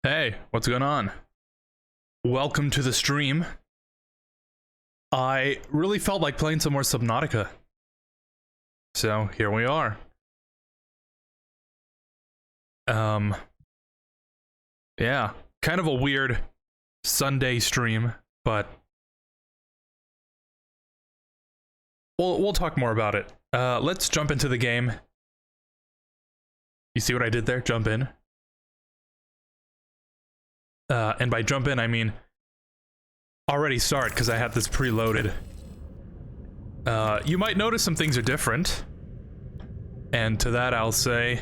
Hey, what's going on? Welcome to the stream. I really felt like playing some more Subnautica. So, here we are. Yeah, kind of a weird Sunday stream, but we'll talk more about it. Let's jump into the game. You see what I did there? Jump in. And by jump in, I mean already start, because I had this preloaded. You might notice some things are different. And to that I'll say,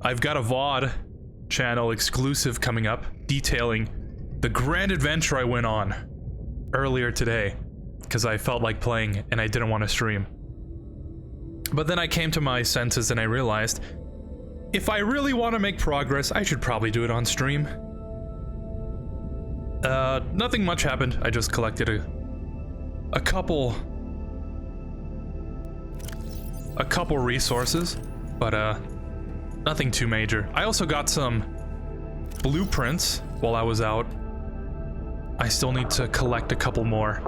I've got a VOD channel exclusive coming up, detailing the grand adventure I went on earlier today, because I felt like playing and I didn't want to stream. But then I came to my senses and I realized, if I really want to make progress, I should probably do it on stream. Nothing much happened. I just collected a couple resources, but nothing too major. I also got some blueprints while I was out. I still need to collect a couple more.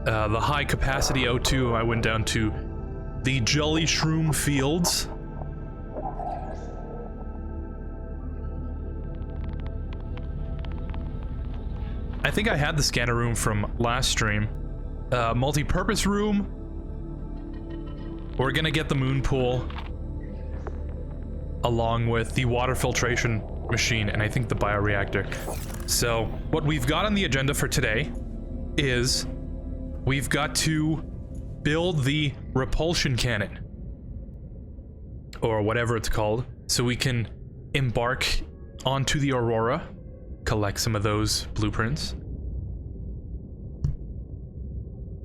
The high capacity O2, I went down to the Jolly Shroom Fields. I think I had the scanner room from last stream. Multi-purpose room. We're gonna get the moon pool. along with the water filtration machine and I think the bioreactor. So what we've got on the agenda for today is we've got to build the repulsion cannon, or whatever it's called, so we can embark onto the Aurora, collect some of those blueprints.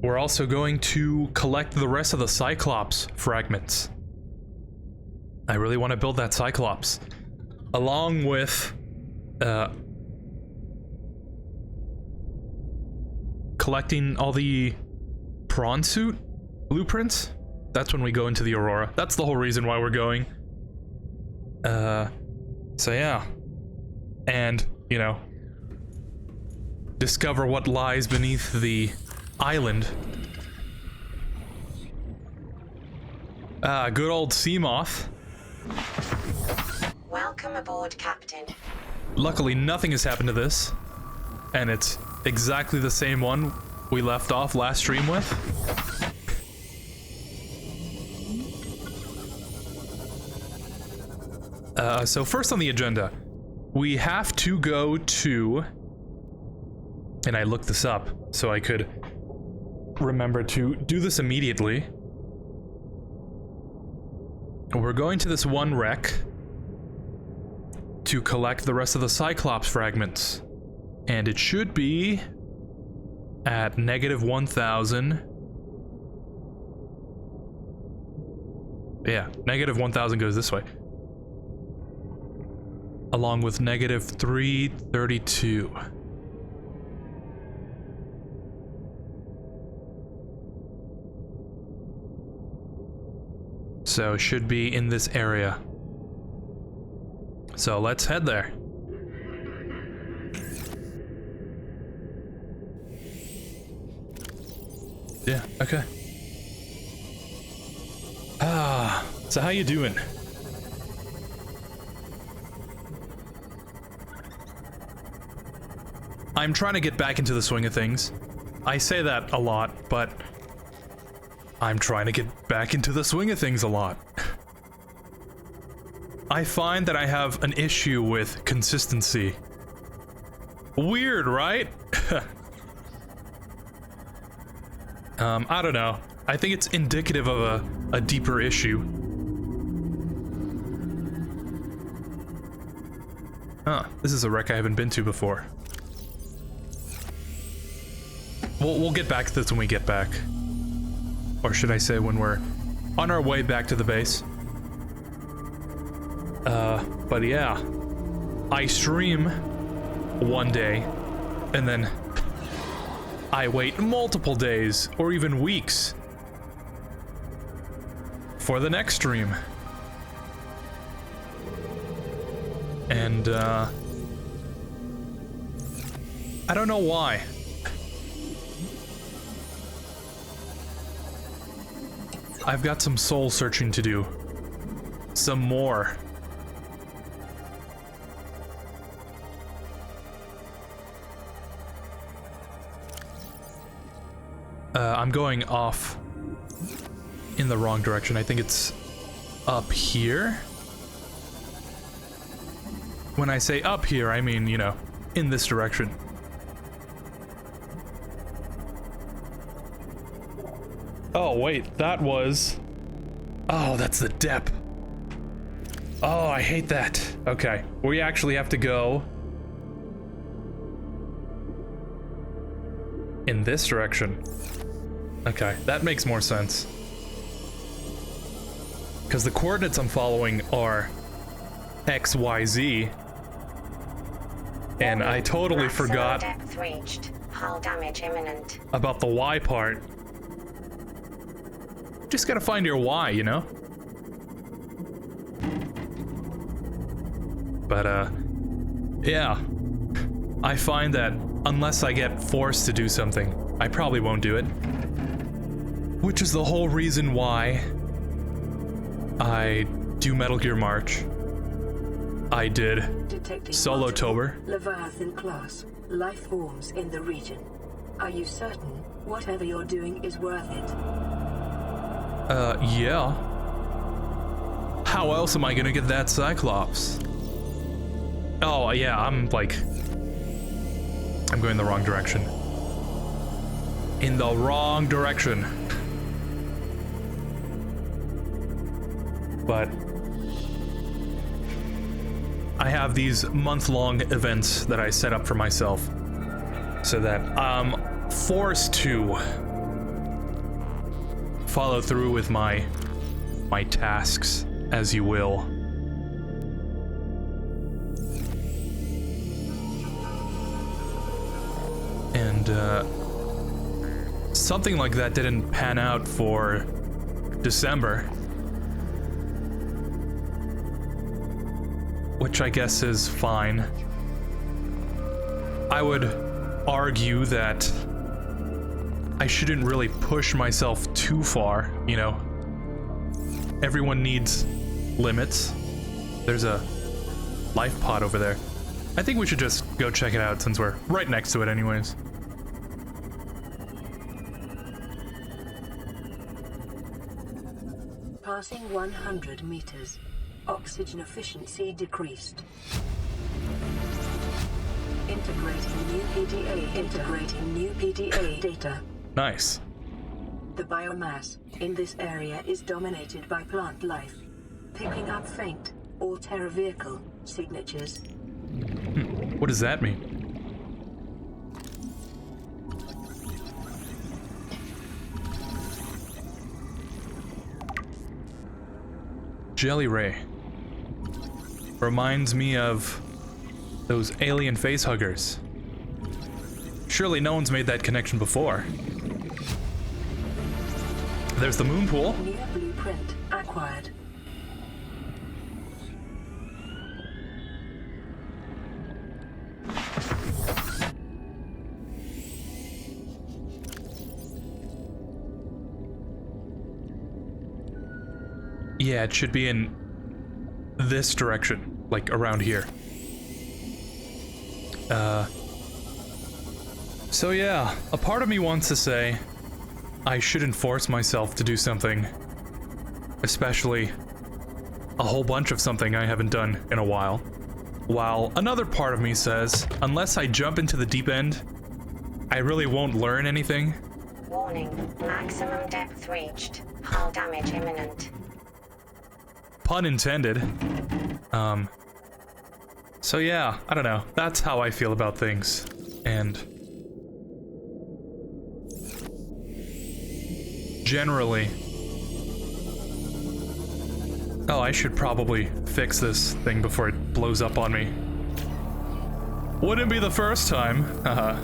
We're also going to collect the rest of the Cyclops fragments. I really want to build that Cyclops, along with collecting all the prawn suit blueprints. That's when we go into the Aurora. That's the whole reason why we're going. So yeah. And, you know, discover what lies beneath the island. Good old Seamoth. Welcome aboard, Captain. Luckily, nothing has happened to this. And it's exactly the same one we left off last stream with. So first on the agenda, we have to go to, and I looked this up so I could remember to do this immediately. We're going to this one wreck to collect the rest of the Cyclops fragments, and it should be at -1000. Yeah, -1000 goes this way. Along with -332. So it should be in this area. So let's head there. Yeah, okay. So how you doing? I'm trying to get back into the swing of things. I say that a lot, but I'm trying to get back into the swing of things a lot. I find that I have an issue with consistency. Weird, right? I don't know. I think it's indicative of a deeper issue. Huh, this is a wreck I haven't been to before. We'll get back to this when we get back. Or should I say when we're on our way back to the base. But yeah. I stream one day, and then I wait multiple days, or even weeks, for the next stream. And, I don't know why. I've got some soul searching to do. Some more. I'm going off in the wrong direction. I think it's up here. When I say up here, I mean, you know, in this direction. Oh, wait, that was... Oh, that's the depth. Oh, I hate that. Okay, we actually have to go in this direction. Okay, that makes more sense. Because the coordinates I'm following are X, Y, Z. And I totally forgot depth reached. Hull damage imminent. About the Y part. Just gotta find your Y, you know? But, yeah. I find that unless I get forced to do something, I probably won't do it. Which is the whole reason why I do Metal Gear March. I did Solotober. Leviathan class life forms in the region. Are you certain whatever you're doing is worth it? Yeah. How else am I gonna get that Cyclops? Oh, yeah, I'm going the wrong direction. In the wrong direction. But I have these month-long events that I set up for myself so that I'm forced to follow through with my tasks, as you will. And something like that didn't pan out for December, which I guess is fine. I would argue that I shouldn't really push myself too far, you know. Everyone needs limits. There's a life pod over there. I think we should just go check it out since we're right next to it anyways. Passing 100 meters. Oxygen efficiency decreased. Integrating new PDA. Integrating new PDA data. Nice. The biomass in this area is dominated by plant life, picking up faint or terror vehicle signatures. What does that mean? Jelly Ray. Reminds me of those alien facehuggers. Surely no one's made that connection before. There's the moon pool. New blueprint acquired. Yeah, it should be in this direction, like around here. So yeah, a part of me wants to say I shouldn't force myself to do something, especially a whole bunch of something I haven't done in a while. While another part of me says, unless I jump into the deep end, I really won't learn anything. Warning, maximum depth reached. Hull damage imminent. Pun intended. So yeah, I don't know. That's how I feel about things. And generally... Oh, I should probably fix this thing before it blows up on me. Wouldn't be the first time. Haha.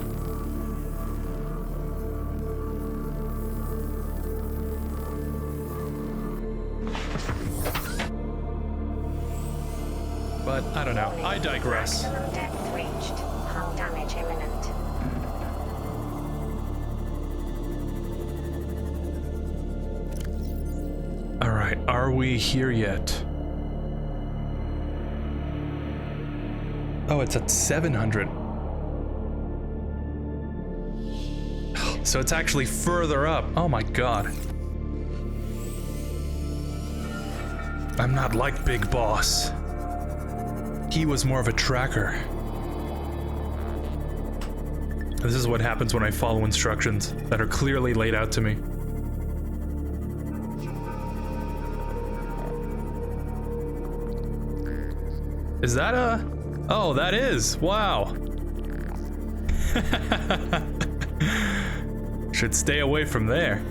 But I don't know. I digress. Maximum depth reached. Hull damage imminent. Alright, are we here yet? Oh, it's at 700. So it's actually further up. Oh my god. I'm not like Big Boss. He was more of a tracker. This is what happens when I follow instructions that are clearly laid out to me. Is that a... Oh, that is! Wow! Should stay away from there.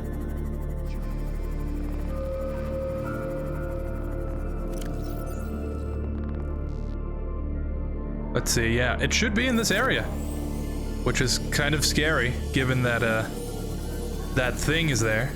Let's see, yeah, it should be in this area. Which is kind of scary, given that, that thing is there.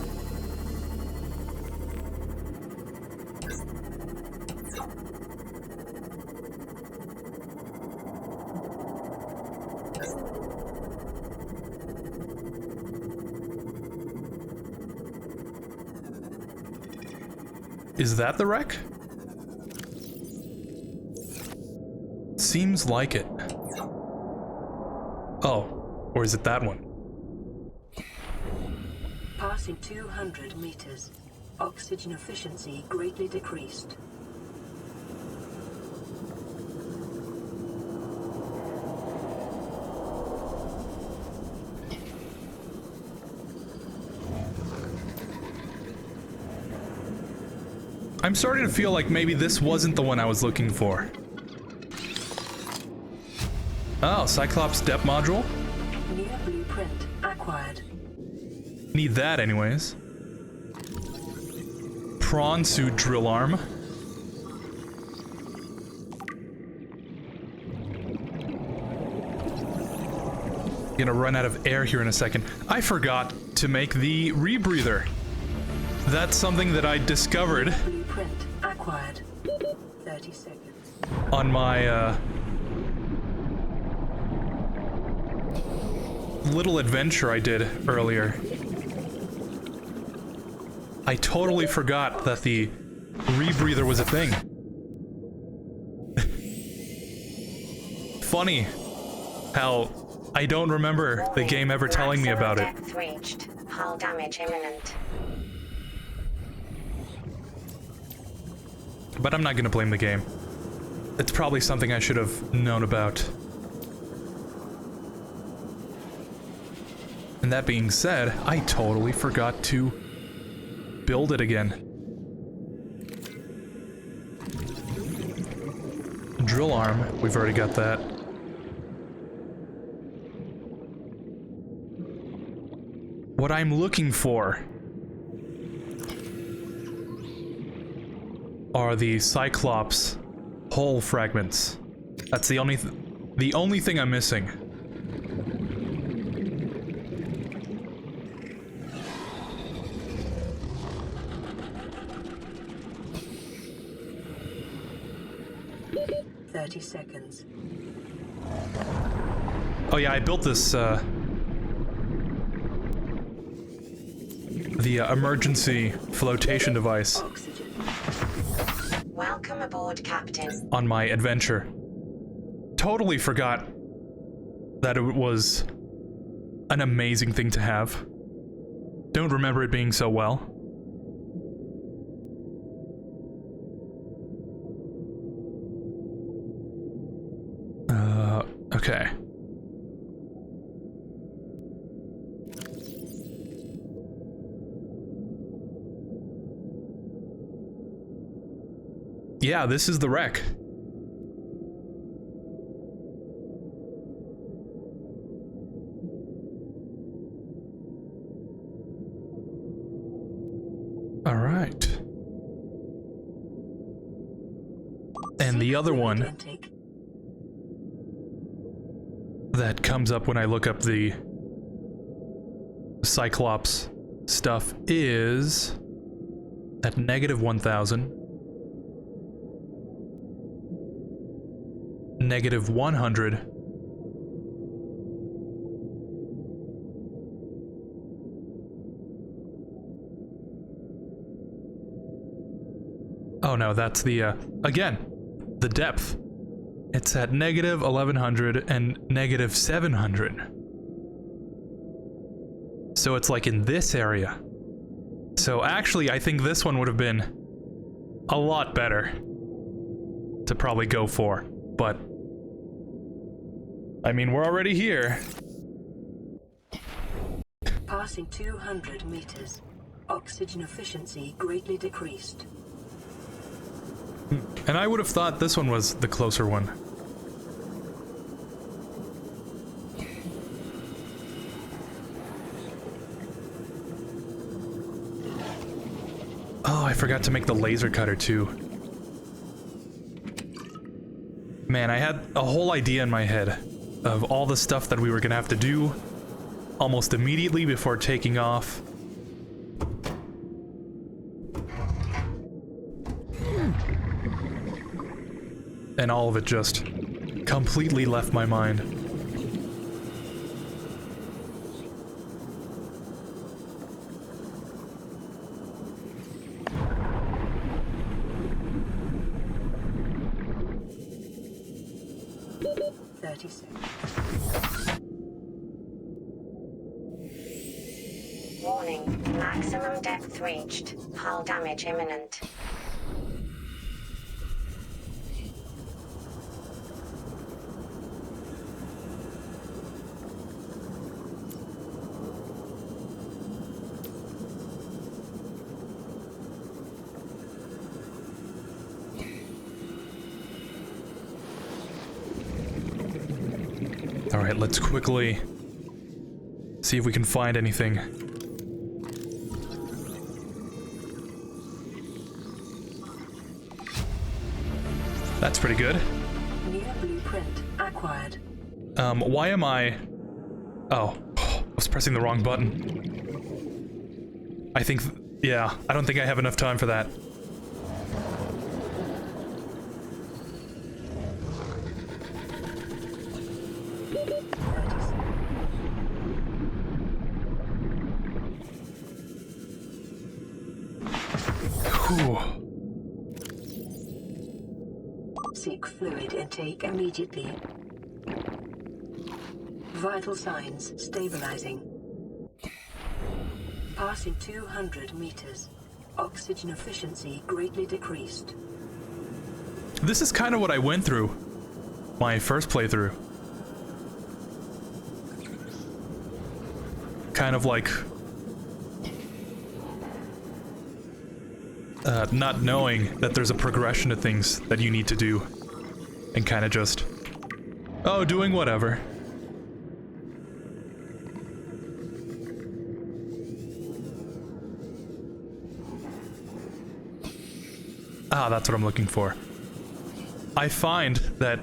Is that the wreck? Seems like it. Oh, or is it that one? Passing 200 meters. Oxygen efficiency greatly decreased. I'm starting to feel like maybe this wasn't the one I was looking for. Oh, Cyclops depth module? New blueprint acquired. Need that anyways. Prawn suit drill arm. Gonna run out of air here in a second. I forgot to make the rebreather. That's something that I discovered Blueprint acquired. 30 seconds. on my little adventure I did earlier. I totally forgot that the rebreather was a thing. Funny how I don't remember the game ever telling me about it. Depth reached. Hull damage imminent. But I'm not gonna blame the game. It's probably something I should have known about. And that being said, I totally forgot to build it again. Drill arm, we've already got that. What I'm looking for are the Cyclops hull fragments. That's the only thing I'm missing. Seconds. Oh yeah, I built this, the emergency flotation device Oxygen. Welcome aboard, Captain. on my adventure. Totally forgot that it was an amazing thing to have. Don't remember it being so well. Okay. Yeah, this is the wreck. All right. And the other one Intake. that comes up when I look up the Cyclops stuff is at negative 1,000, negative 100, oh no, that's the, again, the depth. It's at negative 1,100 and negative 700. So it's like in this area. So actually, I think this one would have been a lot better to probably go for. But, I mean, we're already here. Passing 200 meters. Oxygen efficiency greatly decreased. And I would have thought this one was the closer one. Oh, I forgot to make the laser cutter too. Man, I had a whole idea in my head of all the stuff that we were gonna have to do almost immediately before taking off. And all of it just completely left my mind. Warning, maximum depth reached. Hull damage imminent. Alright, let's quickly see if we can find anything. That's pretty good. New blueprint acquired. Why am I... Oh, I was pressing the wrong button. I think... yeah, I don't think I have enough time for that. Whew. Seek fluid intake immediately. Vital signs stabilizing. Passing 200 meters. Oxygen efficiency greatly decreased. This is kind of what I went through my first playthrough. Kind of like not knowing that there's a progression to things that you need to do, and kind of just, oh, doing whatever. Ah, that's what I'm looking for. I find that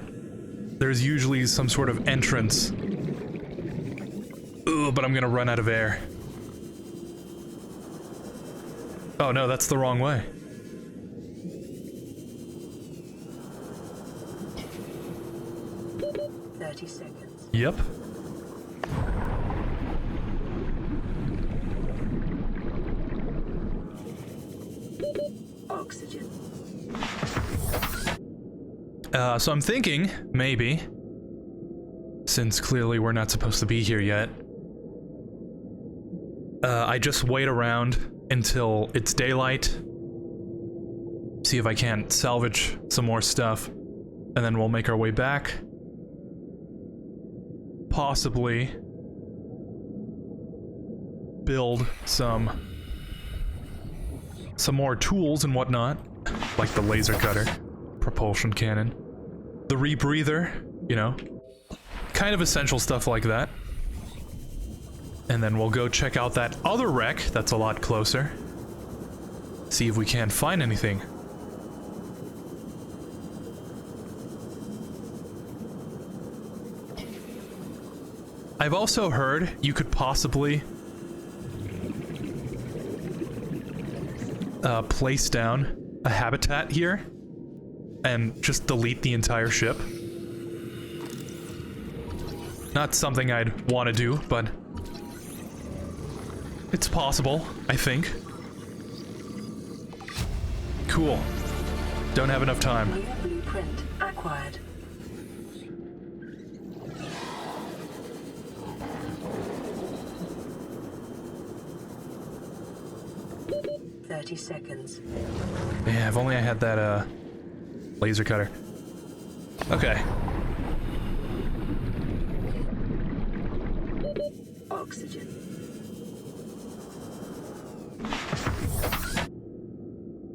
there's usually some sort of entrance. Ooh, but I'm gonna run out of air. Oh no, that's the wrong way. Seconds. Yep. Oxygen. So I'm thinking, maybe, since clearly we're not supposed to be here yet, I just wait around until it's daylight, see if I can't salvage some more stuff, and then we'll make our way back. Possibly build some more tools and whatnot, like the laser cutter, propulsion cannon, the rebreather, you know, kind of essential stuff like that. And then we'll go check out that other wreck that's a lot closer, see if we can't find anything. I've also heard you could possibly place down a habitat here and just delete the entire ship. Not something I'd want to do, but it's possible, I think. Cool. Don't have enough time. New blueprint acquired. Seconds. Yeah, if only I had that, laser cutter. Okay. Oxygen.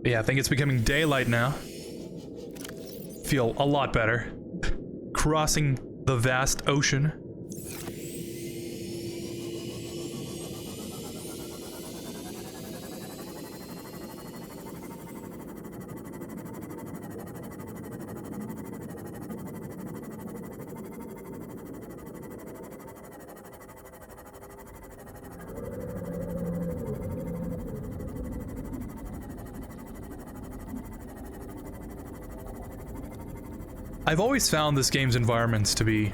Yeah, I think it's becoming daylight now. Feel a lot better. Crossing the vast ocean. I've always found this game's environments to be,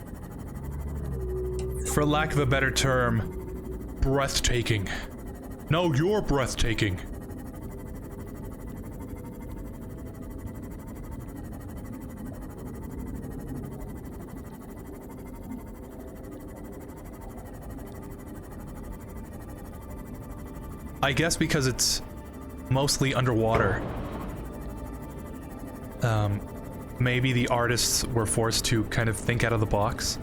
for lack of a better term, breathtaking. No, you're breathtaking. I guess because it's mostly underwater. Maybe the artists were forced to kind of think out of the box.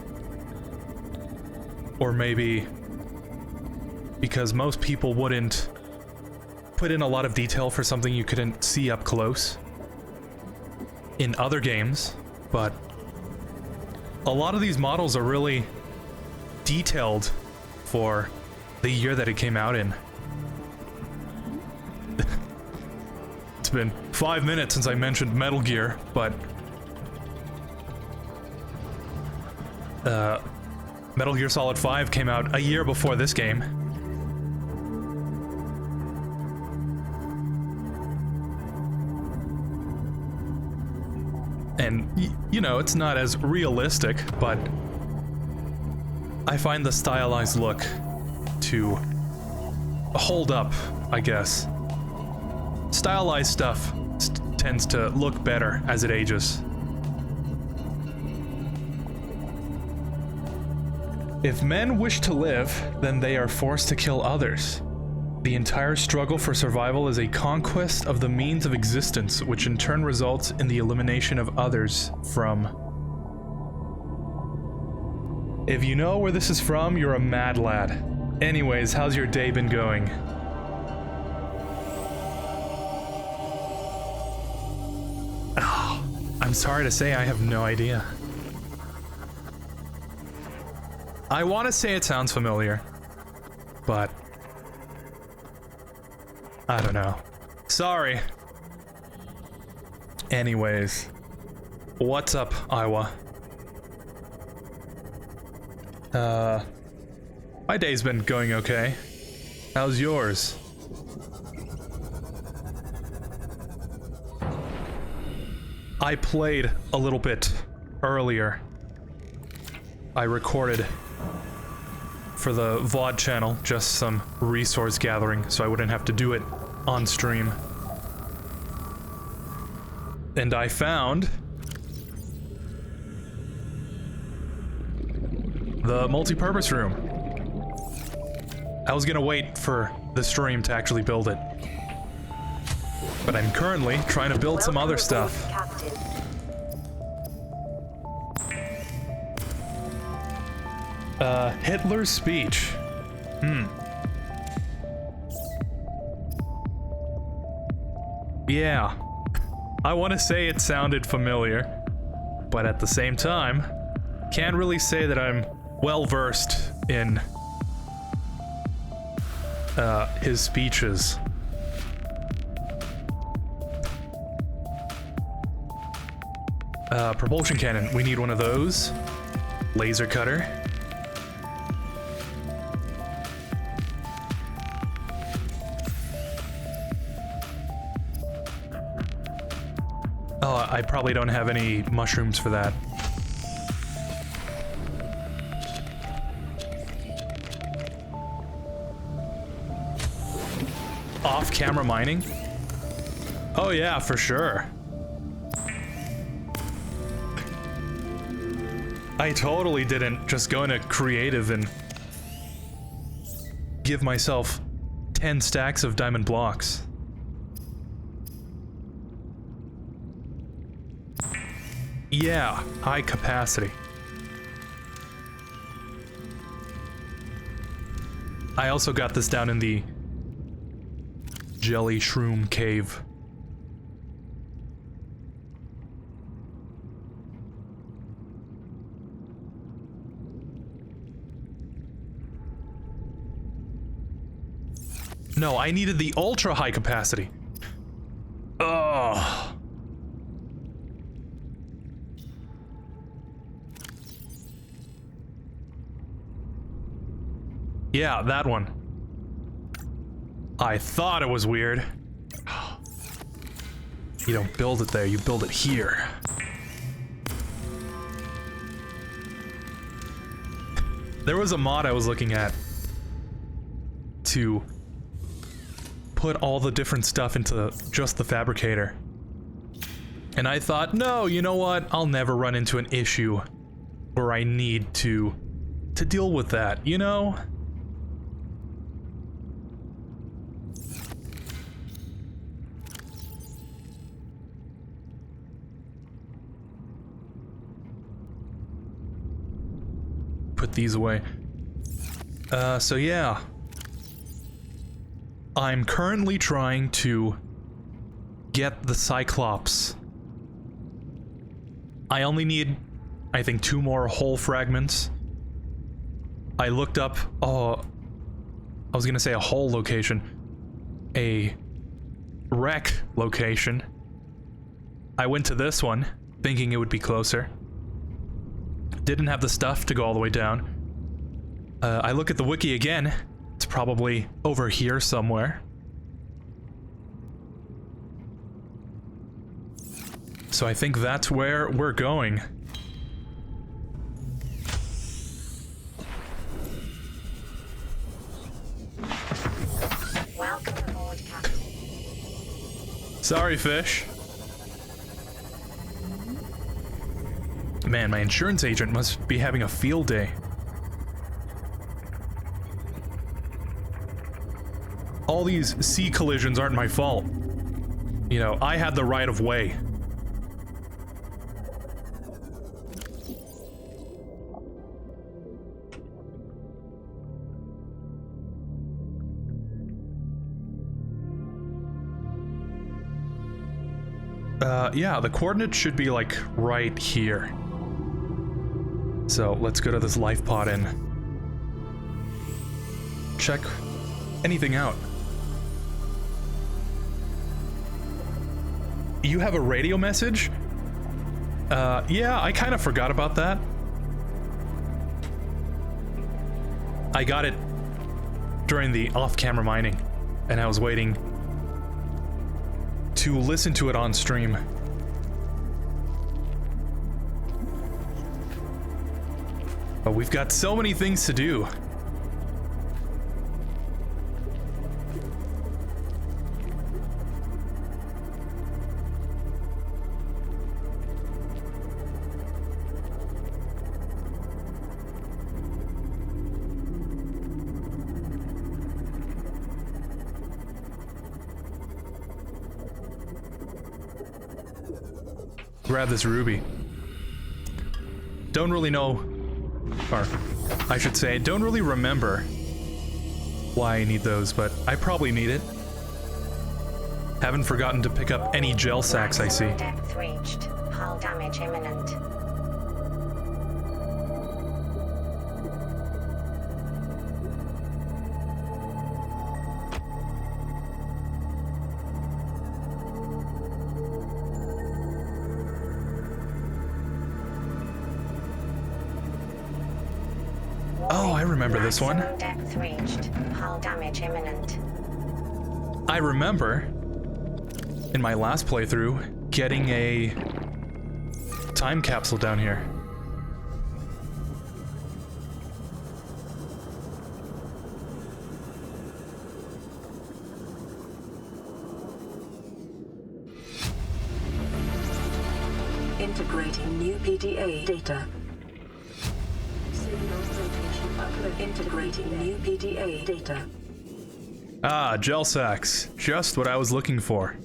Or maybe because most people wouldn't put in a lot of detail for something you couldn't see up close in other games, but a lot of these models are really detailed for the year that it came out in. It's been 5 minutes since I mentioned Metal Gear, but Metal Gear Solid 5 came out a year before this game. And, you know, it's not as realistic, but I find the stylized look to hold up, I guess. Stylized stuff tends to look better as it ages. If men wish to live, then they are forced to kill others. The entire struggle for survival is a conquest of the means of existence, which in turn results in the elimination of others from... If you know where this is from, you're a mad lad. Anyways, how's your day been going? Oh, I'm sorry to say I have no idea. I want to say it sounds familiar, but I don't know. Sorry. Anyways, what's up, Iowa? My day's been going okay. How's yours? I played a little bit earlier. I recorded for the VOD channel, just some resource gathering, so I wouldn't have to do it on stream. And I found the multi-purpose room. I was gonna wait for the stream to actually build it, but I'm currently trying to build some other stuff. Hitler's speech. Yeah. I want to say it sounded familiar, but at the same time, can't really say that I'm well versed in his speeches. Propulsion cannon. We need one of those. Laser cutter. Oh, I probably don't have any mushrooms for that. Off-camera mining? Oh yeah, for sure. I totally didn't just go into creative and give myself 10 stacks of diamond blocks. Yeah, high capacity. I also got this down in the Jelly Shroom Cave. No, I needed the ultra high capacity. Ugh. Yeah, that one. I thought it was weird. You don't build it there, you build it here. There was a mod I was looking at to put all the different stuff into just the fabricator. And I thought, no, you know what? I'll never run into an issue where I need to deal with that, you know? Put these away. So yeah. I'm currently trying to get the Cyclops. I only need, I think, 2 more hull fragments. I looked up, oh, I was gonna say a hole location. A wreck location. I went to this one, thinking it would be closer. Didn't have the stuff to go all the way down. I look at the wiki again. It's probably over here somewhere. So I think that's where we're going. Welcome aboard, Captain. Sorry, fish. Man, my insurance agent must be having a field day. All these sea collisions aren't my fault. You know, I had the right of way. Yeah, the coordinates should be like right here. So let's go to this life pod and check anything out. You have a radio message? Yeah, I kind of forgot about that. I got it during the off-camera mining, and I was waiting to listen to it on stream. But we've got so many things to do. Grab this ruby. Don't really know, or I should say, don't really remember why I need those, but I probably need it. Haven't forgotten to pick up any gel sacks I see. Maximum depth reached. Hull damage imminent. Oh, I remember this one. Maximum depth reached. Hull damage imminent. I remember in my last playthrough getting a time capsule down here. Integrating new PDA data. Signal location upload. Integrating new PDA data. Ah, gel sacks. Just what I was looking for.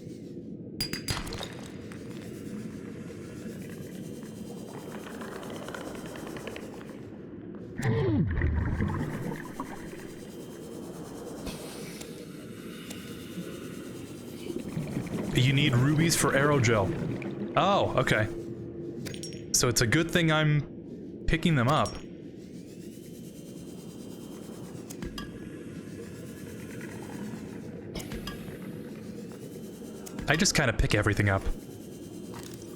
You need rubies for aerogel. Oh, okay. So it's a good thing I'm picking them up. I just kind of pick everything up.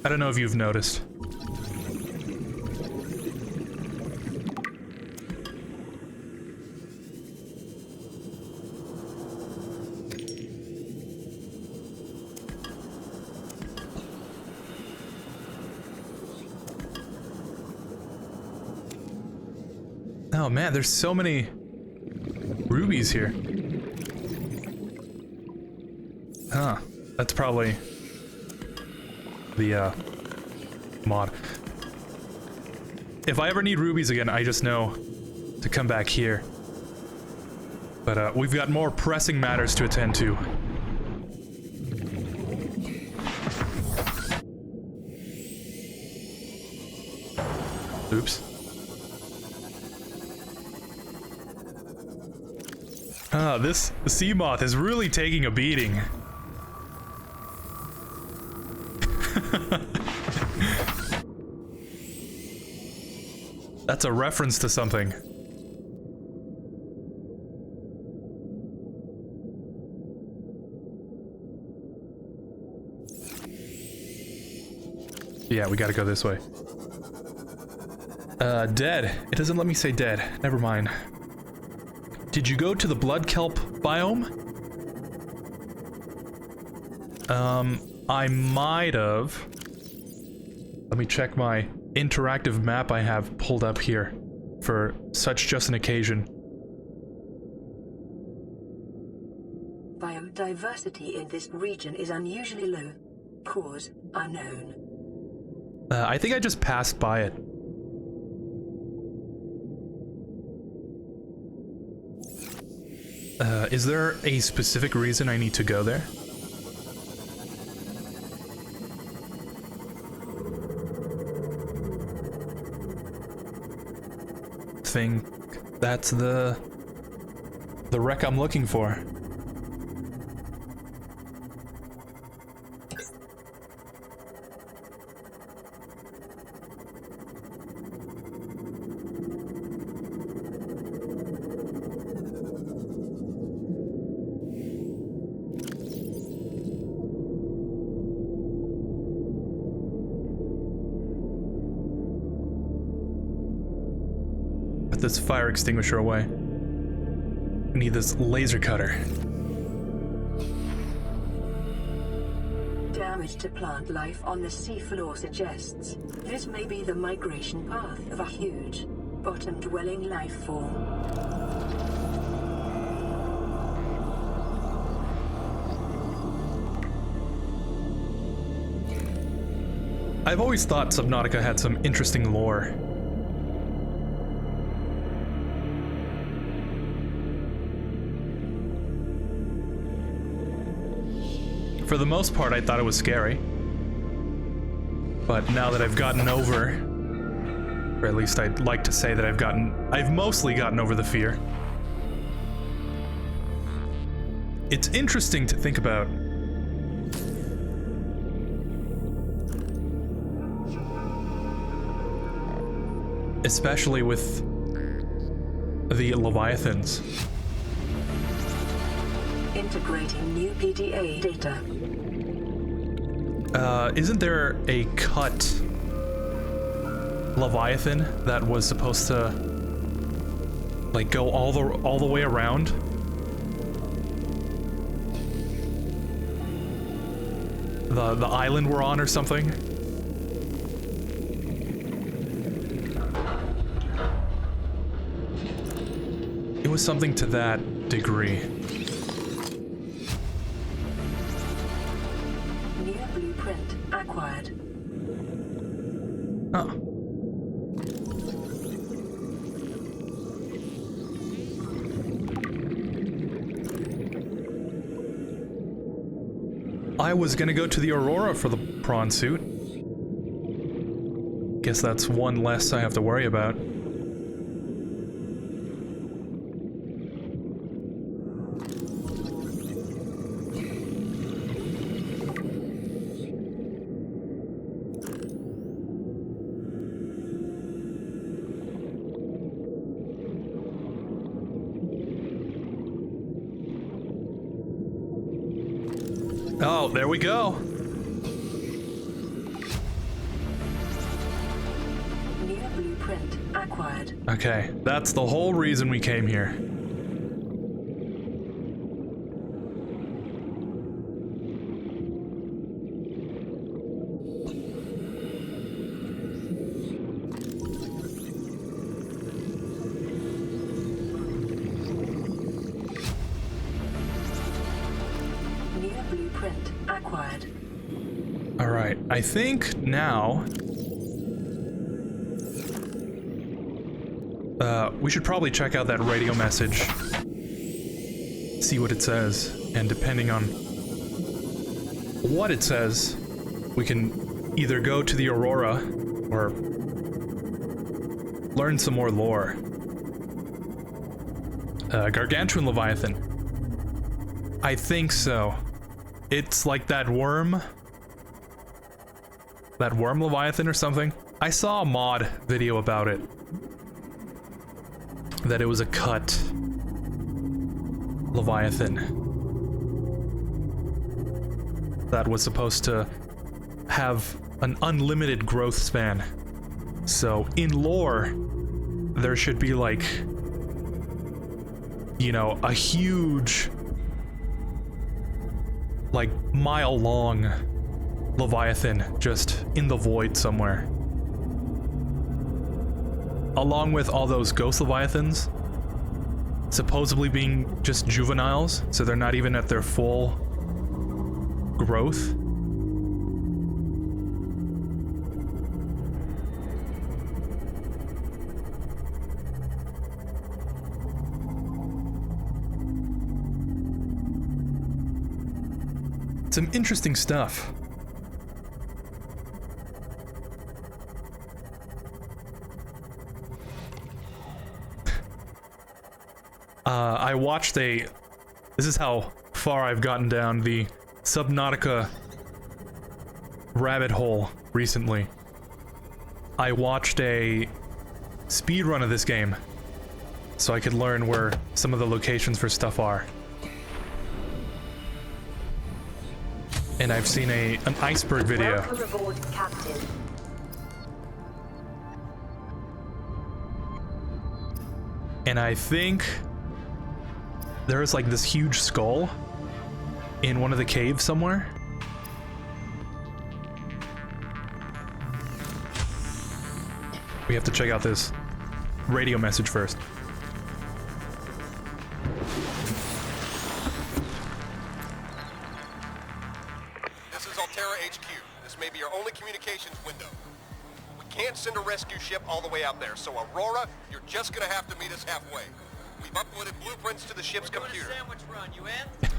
I don't know if you've noticed. Oh man, there's so many rubies here. Huh. That's probably the mod. If I ever need rubies again, I just know to come back here. But we've got more pressing matters to attend to. Oops. Ah, this sea moth is really taking a beating. That's a reference to something. Yeah, we gotta go this way. Dead. It doesn't let me say dead. Never mind. Did you go to the blood kelp biome? I might have. Let me check my interactive map I have pulled up here for such just an occasion. Biodiversity in this region is unusually low. Cause unknown. I think I just passed by it. Is there a specific reason I need to go there? Think that's the wreck I'm looking for. This fire extinguisher away. I need this laser cutter. Damage to plant life on the seafloor suggests this may be the migration path of a huge, bottom-dwelling life form. I've always thought Subnautica had some interesting lore. For the most part, I thought it was scary. But now that I've gotten over, or at least I'd like to say that I've mostly gotten over the fear. It's interesting to think about. Especially with the Leviathans. Integrating new PDA data. Isn't there a cut Leviathan that was supposed to like go all the way around? The island we're on or something? It was something to that degree. New blueprint acquired. Oh. I was gonna go to the Aurora for the prawn suit. Guess that's one less I have to worry about. Oh, there we go. New blueprint acquired. Okay, that's the whole reason we came here. Blueprint acquired. All right, I think now we should probably check out that radio message, see what it says, and depending on what it says, we can either go to the Aurora or learn some more lore. Gargantuan Leviathan. I think so. It's like that worm Leviathan or something. I saw a mod video about it. That it was a cut Leviathan that was supposed to have an unlimited growth span. So in lore, there should be like, you know, a huge, like mile-long Leviathan just in the void somewhere. Along with all those ghost Leviathans, supposedly being just juveniles, so they're not even at their full growth. Some interesting stuff. I watched this is how far I've gotten down the Subnautica rabbit hole recently. I watched a speedrun of this game so I could learn where some of the locations for stuff are. And I've seen an iceberg video. Welcome aboard, Captain. And I think there's like this huge skull in one of the caves somewhere. We have to check out this radio message first. This is Altera HQ. This may be your only communications window. We can't send a rescue ship all the way out there, so Aurora, you're just gonna have to meet us halfway. We've uploaded blueprints to the ship's computer. Sandwich run, you in?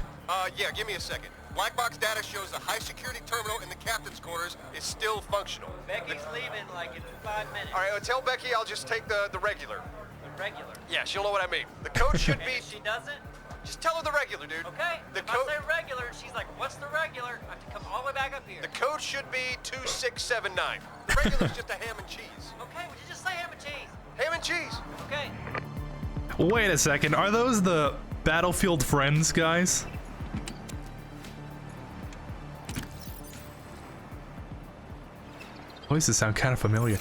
Yeah, give me a second. Black box data shows the high-security terminal in the captain's quarters is still functional. Becky's leaving like in 5 minutes. All right, tell Becky I'll just take the regular. The regular. Yeah, she'll know what I mean. The code should be... And if she doesn't, Just tell her the regular, dude. okay. The If I code... say regular, she's like, what's the regular? I have to come all the way back up here. The code should be 2679. The regular's just a ham and cheese. Okay, would you just say ham and cheese? Ham and cheese. Okay. Wait a second, are those the Battlefield Friends guys? Voices sound kind of familiar.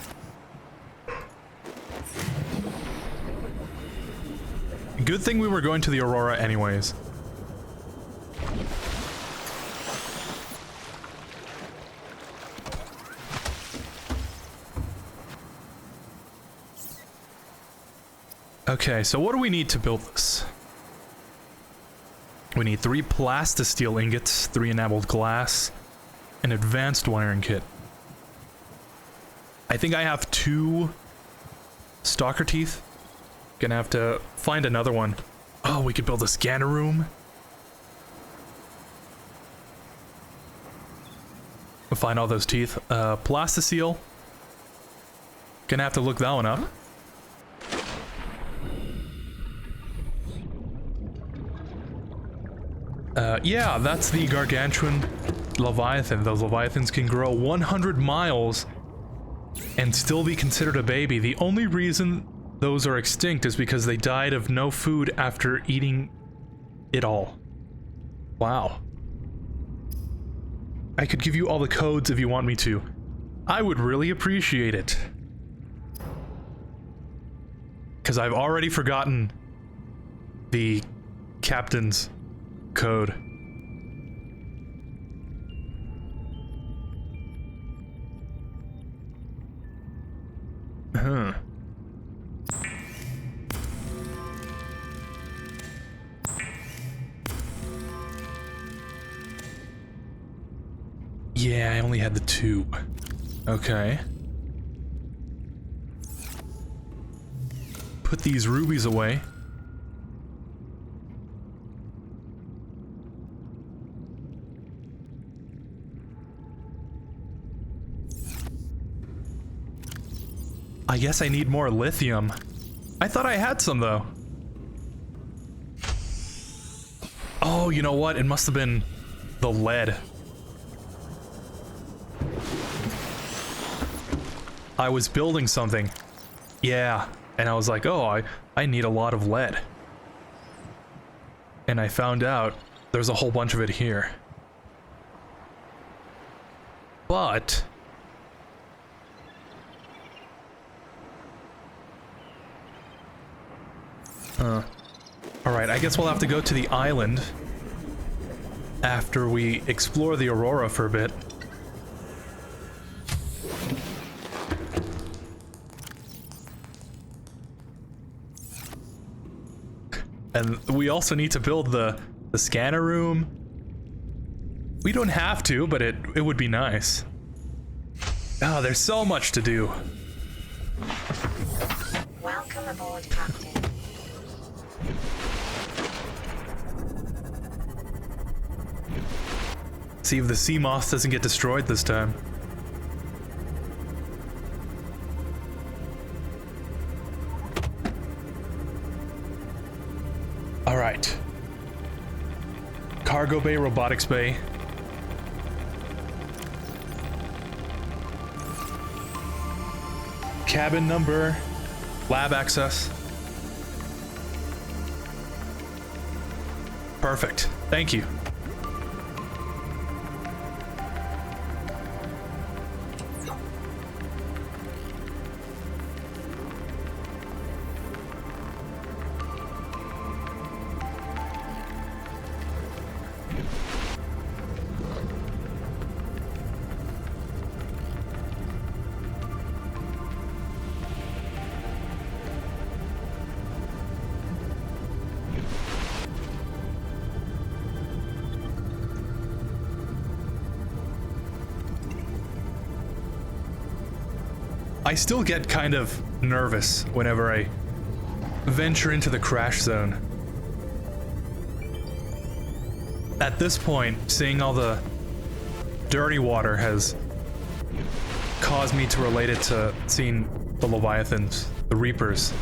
Good thing we were going to the Aurora anyways. Okay, so what do we need to build this? We need 3 plastisteel ingots, 3 enameled glass, an advanced wiring kit. I think I have 2 stalker teeth. Gonna have to find another one. Oh, we could build a scanner room. We'll find all those teeth. Plasticeel. Gonna have to look that one up. Yeah, that's the gargantuan Leviathan. Those Leviathans can grow 100 miles and still be considered a baby. The only reason those are extinct is because they died of no food after eating it all. Wow. I could give you all the codes if you want me to. I would really appreciate it. Because I've already forgotten the captain's code. Huh. Yeah, I only had the 2. Okay. Put these rubies away. I guess I need more lithium. I thought I had some though. Oh, you know what? It must have been the lead. I was building something. Yeah, and I was like, oh, I need a lot of lead. And I found out there's a whole bunch of it here. but... Alright, I guess we'll have to go to the island after we explore the Aurora for a bit. And we also need to build the scanner room. We don't have to, but it would be nice. Ah, there's so much to do. Welcome aboard, Captain. See if the sea moth doesn't get destroyed this time. All right. Cargo bay, robotics bay. Cabin number, lab access. Perfect. Thank you. I still get kind of nervous whenever I venture into the crash zone. At this point, seeing all the dirty water has caused me to relate it to seeing the Leviathans, the Reapers.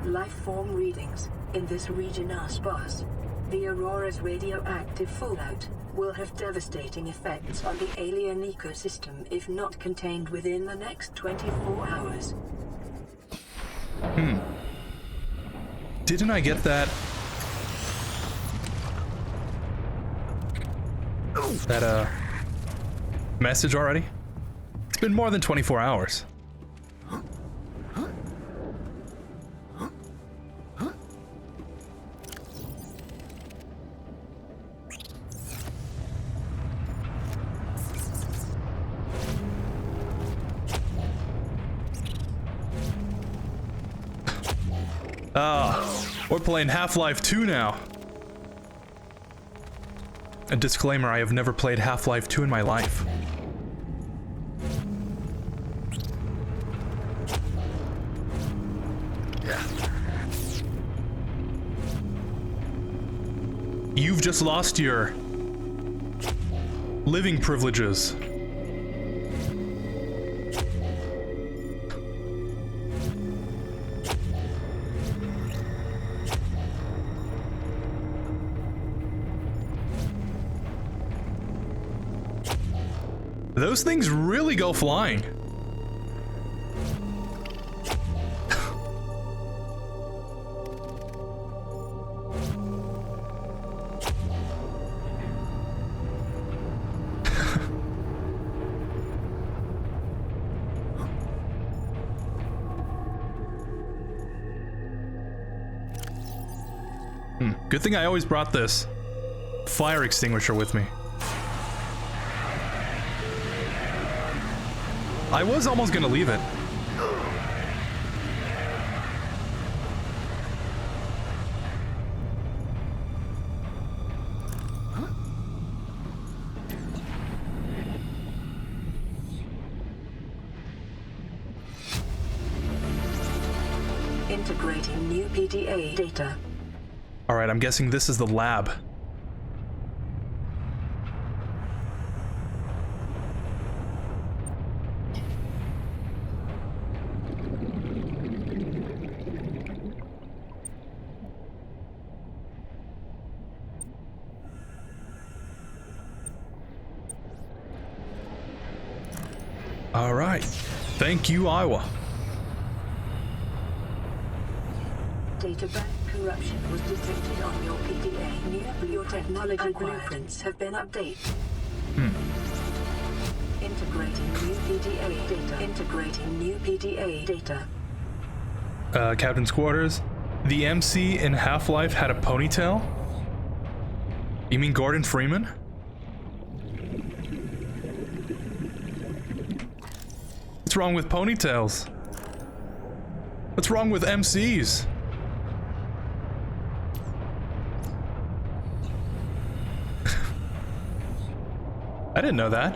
Life form readings in this region are sparse. The Aurora's radioactive fallout will have devastating effects on the alien ecosystem if not contained within the next 24 hours. Didn't I get that? That, message already? It's been more than 24 hours. We're playing Half-Life 2 now. A disclaimer, I have never played Half-Life 2 in my life. You've just lost your living privileges. Those things really go flying. Good thing I always brought this fire extinguisher with me. I was almost gonna leave it. Integrating new PDA data. All right, I'm guessing this is the lab. All right. Thank you, Iowa. Data bank corruption was detected on your PDA. Your technology blueprints have been updated. Integrating new PDA data. Integrating new PDA data. Captain's quarters. The MC in Half-Life had a ponytail? You mean Gordon Freeman? What's wrong with ponytails? What's wrong with MCs? I didn't know that.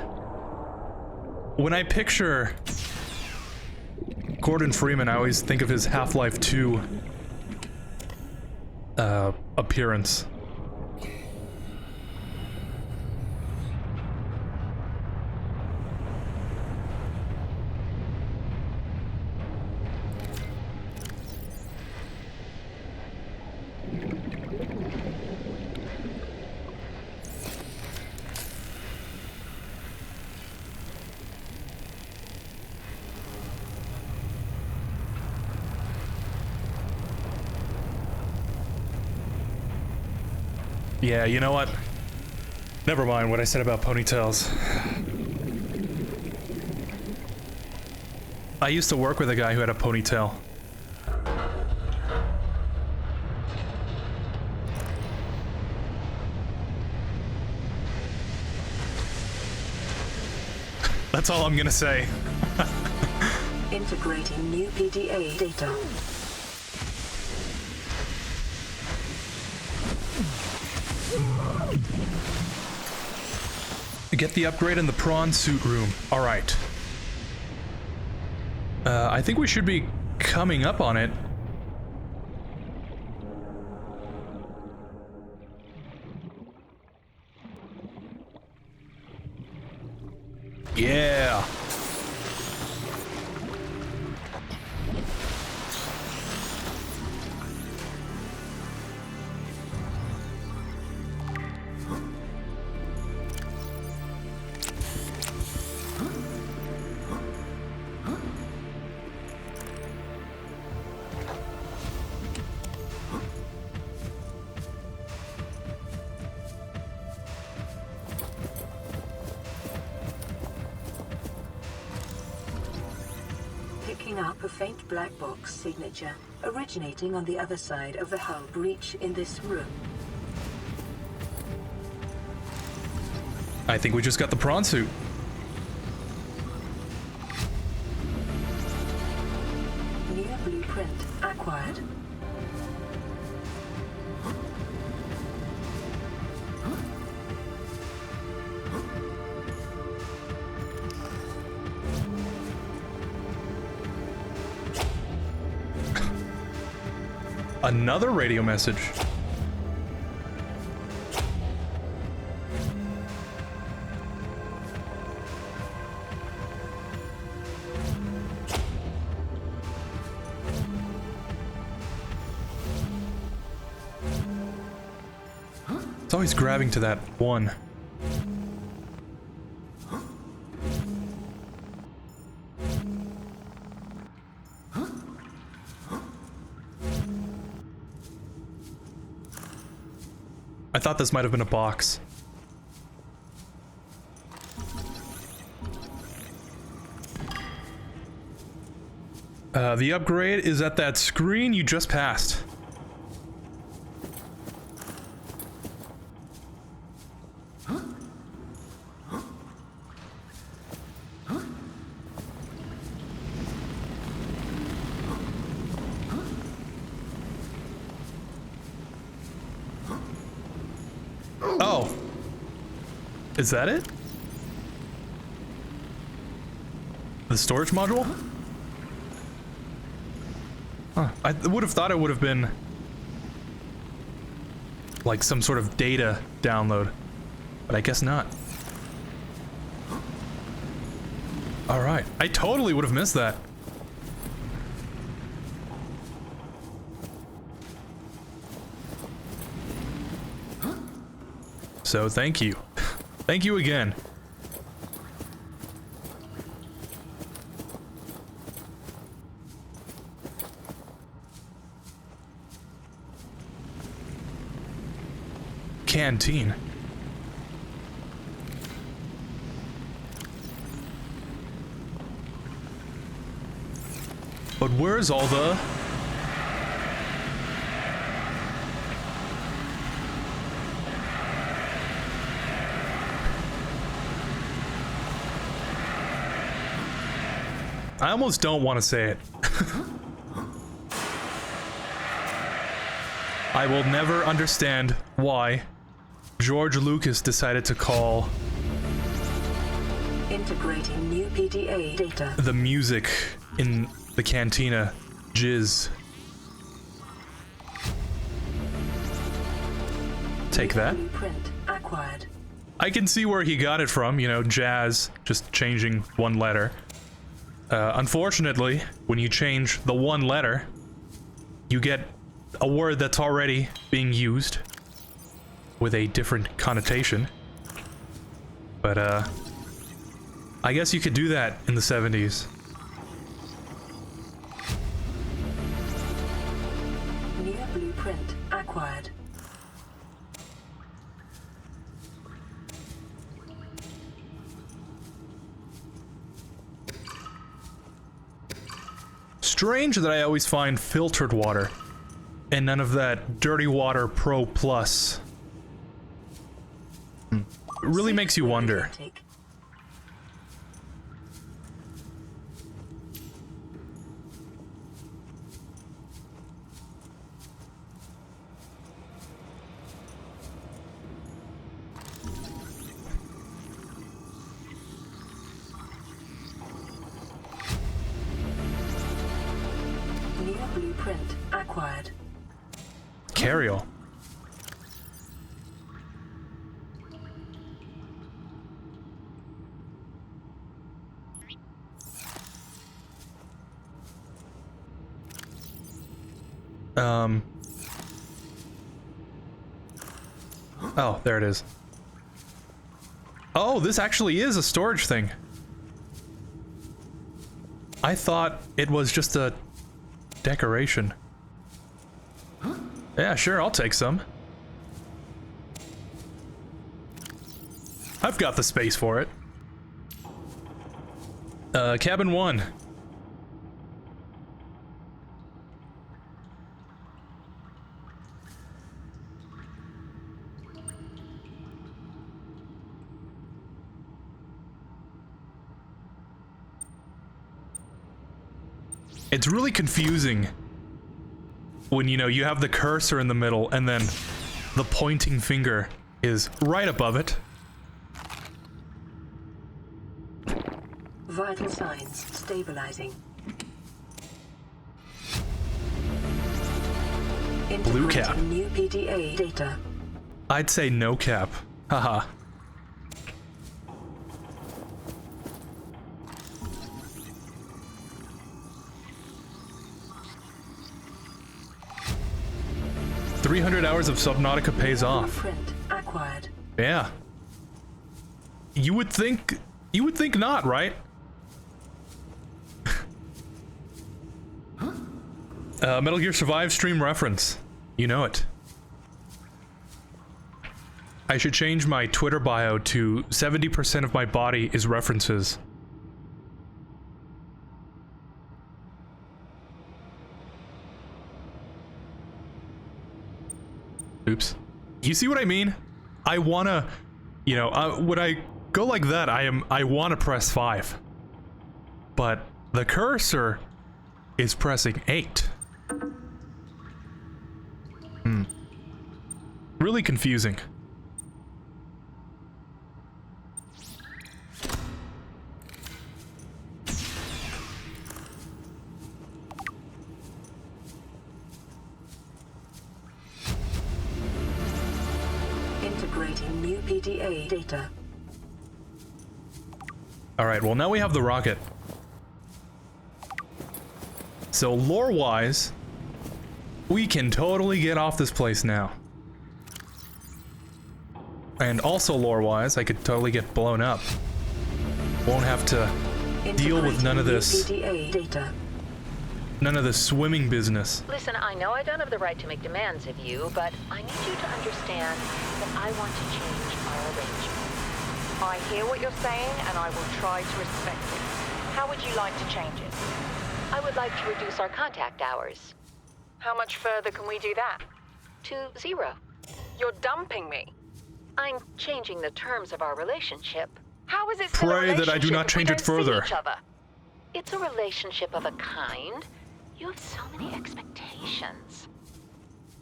When I picture Gordon Freeman, I always think of his Half-Life 2 appearance. Yeah, you know what? Never mind what I said about ponytails. I used to work with a guy who had a ponytail. That's all I'm gonna say. Integrating new PDA data. Get the upgrade in the prawn suit room. All right. I think we should be coming up on it. Yeah. Picking up a faint black box signature originating on the other side of the hull breach in this room. I think we just got the prawn suit. New blueprint acquired. Another radio message. It's always grabbing to that one. I thought this might have been a box. The upgrade is at that screen you just passed. Oh. Is that it? The storage module? Huh. I would have thought it would have been like some sort of data download, but I guess not. All right. I totally would have missed that. So thank you. Thank you again. canteen. But where's all the... I almost don't want to say it. I will never understand why George Lucas decided to call Integrating new PDA data. the music in the cantina jizz. Take that. Blueprint acquired. I can see where he got it from, you know, jazz, just changing one letter. Unfortunately, when you change the one letter, you get a word that's already being used with a different connotation. But, I guess you could do that in the 70s. New blueprint acquired. Strange that I always find filtered water and none of that dirty water Pro Plus. It really makes you wonder. Intake. New blueprint acquired. Carriel. Oh, there it is. Oh, this actually is a storage thing. I thought it was just a decoration. Yeah, sure, I'll take some. I've got the space for it. Cabin 1. It's really confusing when, you know, you have the cursor in the middle and then the pointing finger is right above it. Vital signs stabilizing. Blue cap. Integrating new PDA data. I'd say no cap. Haha. $300 hours of Subnautica pays off. Blueprint acquired. Yeah. You would think not, right? Metal Gear Survive stream reference. You know it. I should change my Twitter bio to 70% of my body is references. Oops. You see what I mean? I wanna, you know, when I go like that, I wanna press 5. But the cursor is pressing 8. Really confusing. Integrating new PDA data. Alright, well now we have the rocket. So lore-wise, we can totally get off this place now. And also lore-wise, I could totally get blown up. Won't have to deal with none of this. PDA data. None of the swimming business. Listen, I know I don't have the right to make demands of you, but I need you to understand that I want to change our arrangement. I hear what you're saying, and I will try to respect it. How would you like to change it? I would like to reduce our contact hours. How much further can we do that? To 0. You're dumping me. I'm changing the terms of our relationship. How is it still a Pray that I do relationship not if we change it don't see further. each other? It's a relationship of a kind. You have so many expectations.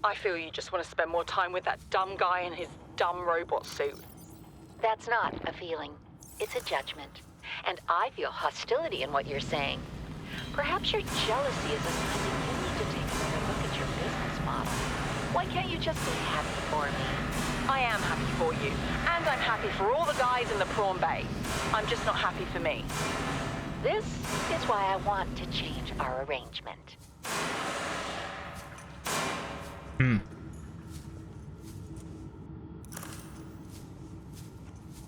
I feel you just want to spend more time with that dumb guy in his dumb robot suit. That's not a feeling. It's a judgment. And I feel hostility in what you're saying. Perhaps your jealousy is a sign that you need to take another look at your business model. Why can't you just be happy for me? I am happy for you, and I'm happy for all the guys in the prawn bay. I'm just not happy for me. This is why I want to change our arrangement.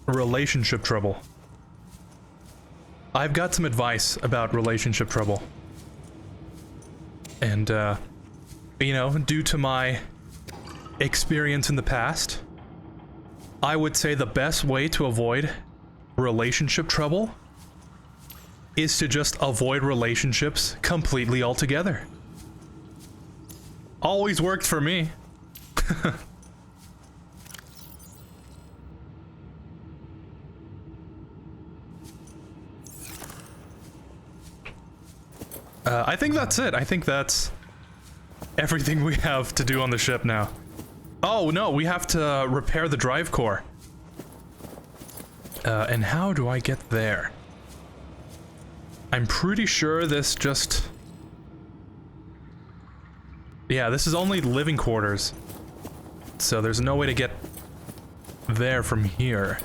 Relationship trouble. I've got some advice about relationship trouble. And, you know, due to my experience in the past, I would say the best way to avoid relationship trouble is to just avoid relationships completely altogether. Always worked for me. I think that's it. I think that's everything we have to do on the ship now. Oh no, we have to repair the drive core. And how do I get there? I'm pretty sure this just... Yeah, this is only living quarters. So there's no way to get there from here.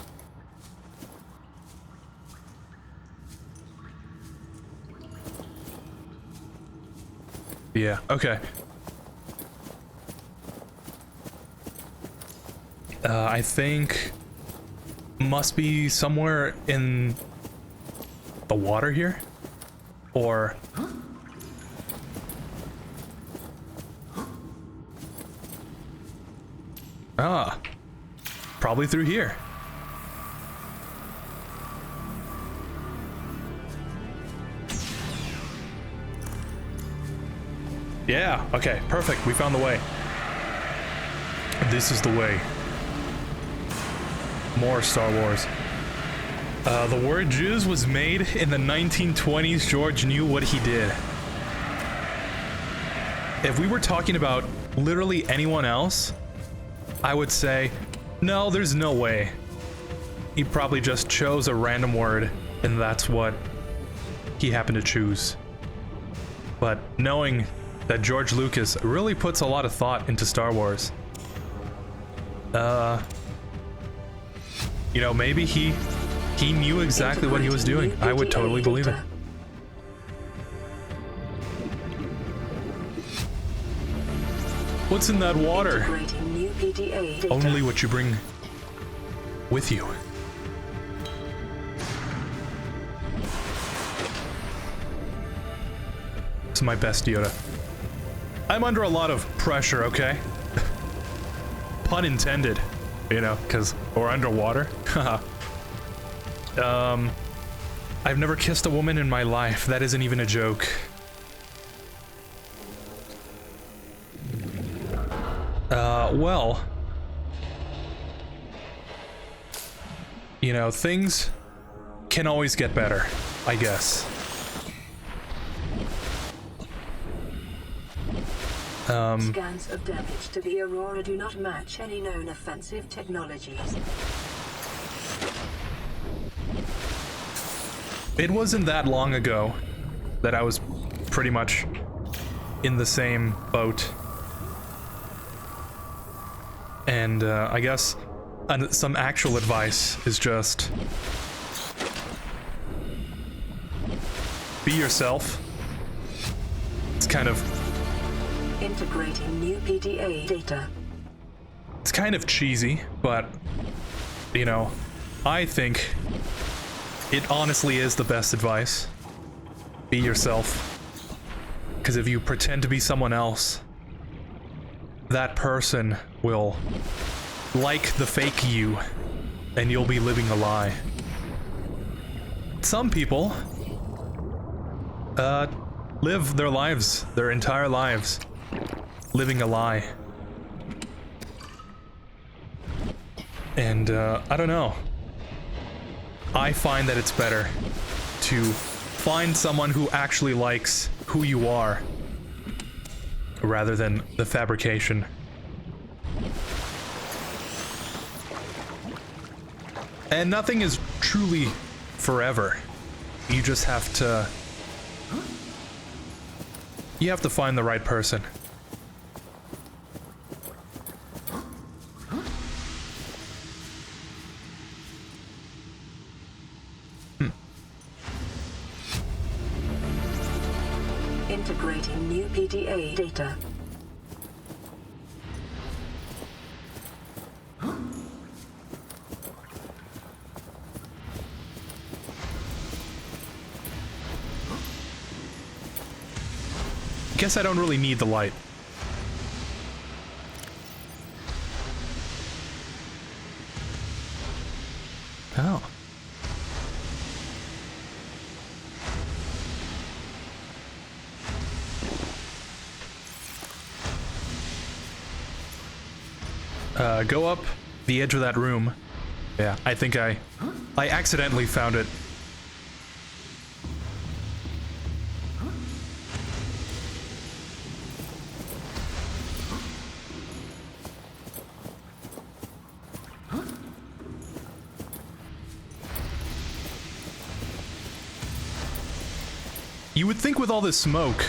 Yeah, okay. I think must be somewhere in the water here, or probably through here. Yeah, okay, perfect. We found the way. This is the way. More Star Wars. The word jizz was made in the 1920s. George knew what he did. If we were talking about literally anyone else, I would say, no, there's no way. He probably just chose a random word, and that's what he happened to choose. But knowing that George Lucas really puts a lot of thought into Star Wars, you know, maybe he knew exactly what he was doing. I would totally believe it. What's in that water? Only what you bring with you. It's my best Yoda. I'm under a lot of pressure, okay? Pun intended, you know, because we're underwater. I've never kissed a woman in my life. That isn't even a joke. Well, you know, things can always get better, I guess. Scans of damage to the Aurora do not match any known offensive technologies. It wasn't that long ago that I was pretty much in the same boat. And I guess some actual advice is just be yourself. It's kind of... Integrating new PDA data. It's kind of cheesy, but, you know, I think it honestly is the best advice. Be yourself. Because if you pretend to be someone else, that person will like the fake you, and you'll be living a lie. Some people live their lives, their entire lives, living a lie. And I don't know. I find that it's better to find someone who actually likes who you are, rather than the fabrication. And nothing is truly forever. You just have to... You have to find the right person. Integrating new PDA data. Guess I don't really need the light. Oh. Go up the edge of that room. Yeah, I think I accidentally found it. You would think with all this smoke,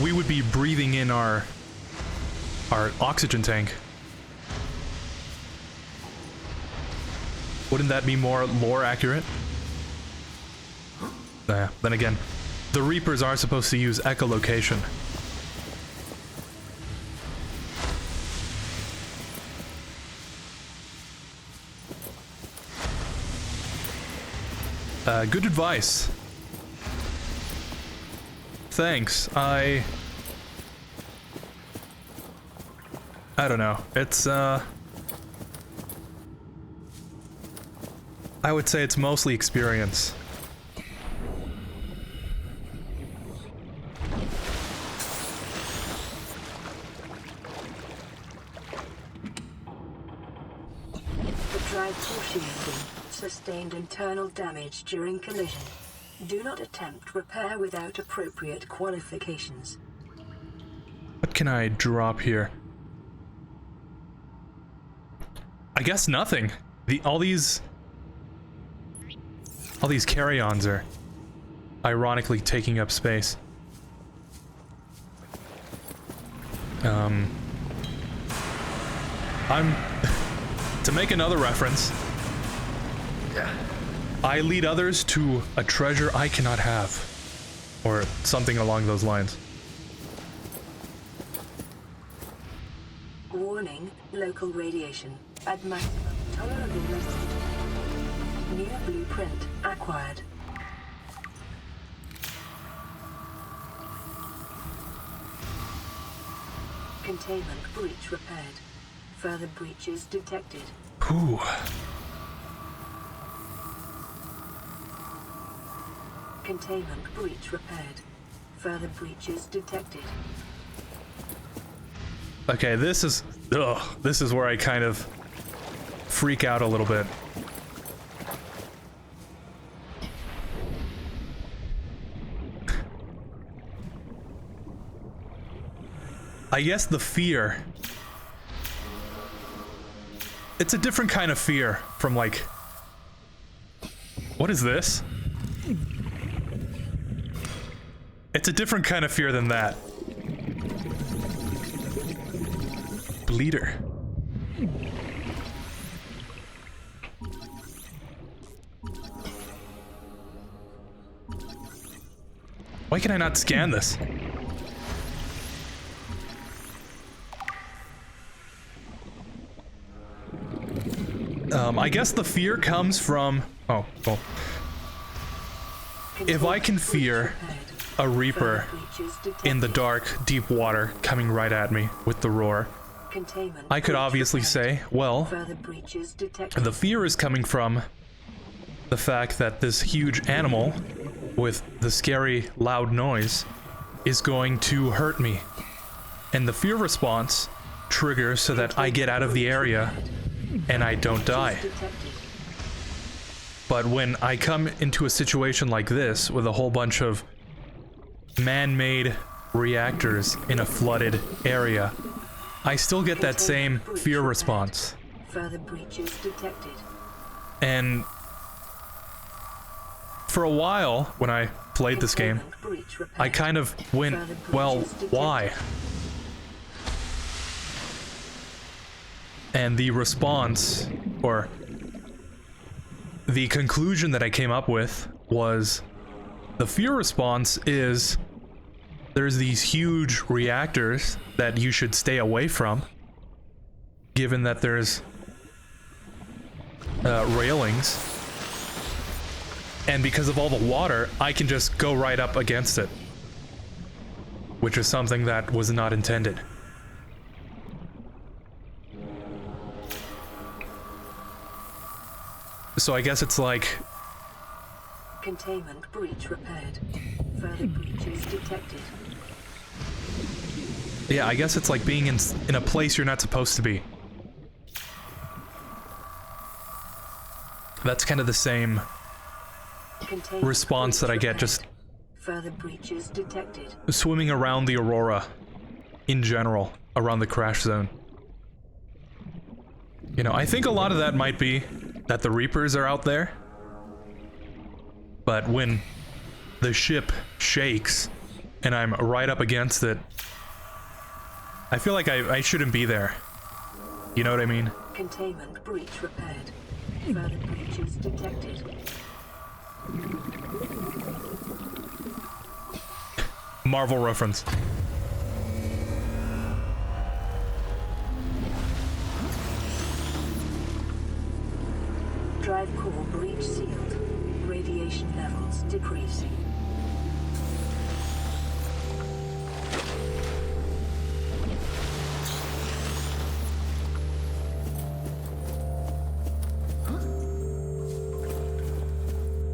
we would be breathing in our oxygen tank. Wouldn't that be more lore accurate? Then again, the Reapers are supposed to use echolocation. Good advice. Thanks. I don't know. It's, I would say it's mostly experience. The drive portion engine sustained internal damage during collision. Do not attempt repair without appropriate qualifications. What can I drop here? I guess nothing. All these carry-ons are ironically taking up space. To make another reference, I lead others to a treasure I cannot have, or something along those lines. Warning, local radiation at maximum tolerable level. New blueprint acquired. Containment breach repaired. Further breaches detected. Ooh. Containment breach repaired. Further breaches detected. Okay, this is where I kind of freak out a little bit. I guess the fear. It's a different kind of fear from, like... What is this? It's a different kind of fear than that. Bleeder. Why can I not scan this? I guess the fear comes from... Oh, well. If I can fear a Reaper Breaches detected. in the dark, deep water coming right at me with the roar, Containment I could breach obviously repaired. say, well, Further breaches detected. the fear is coming from the fact that this huge animal with the scary loud noise is going to hurt me. And the fear response triggers so that I get out of the area and I don't die. Detected. But when I come into a situation like this with a whole bunch of man-made reactors in a flooded area, I still get that same fear response. Further breaches detected. And for a while, when I played this game, Containment breach repaired. I kind of went, well, why? And the response, or the conclusion that I came up with was the fear response is there's these huge reactors that you should stay away from, given that there's railings. And because of all the water, I can just go right up against it. Which is something that was not intended. So I guess it's like, Containment breach repaired. Further breaches detected. yeah, I guess it's like being in a place you're not supposed to be. That's kind of the same Containment response that I breach get repaired. just Further breaches detected. swimming around the Aurora in general, around the crash zone. You know, I think a lot of that might be that the Reapers are out there, but when the ship shakes and I'm right up against it, I feel like I shouldn't be there. You know what I mean? Containment breach repaired. Further breaches detected. Marvel reference. Drive core breach sealed. Radiation levels decreasing.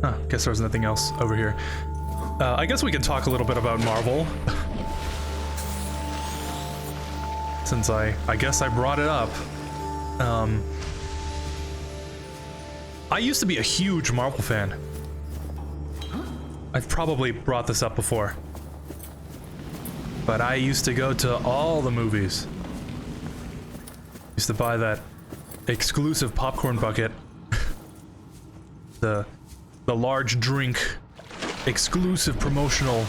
Huh, guess there's nothing else over here. I guess we can talk a little bit about Marvel. Since I guess I brought it up. I used to be a huge Marvel fan. I've probably brought this up before. But I used to go to all the movies. Used to buy that exclusive popcorn bucket. The large drink, exclusive promotional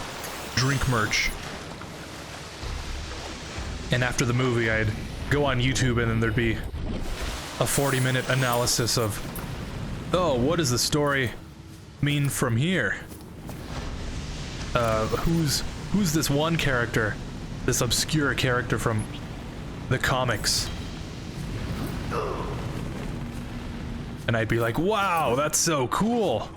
drink merch. And after the movie, I'd go on YouTube and then there'd be a 40-minute analysis of, oh, what does the story mean from here? Who's this one character, this obscure character from the comics? And I'd be like, wow, that's so cool.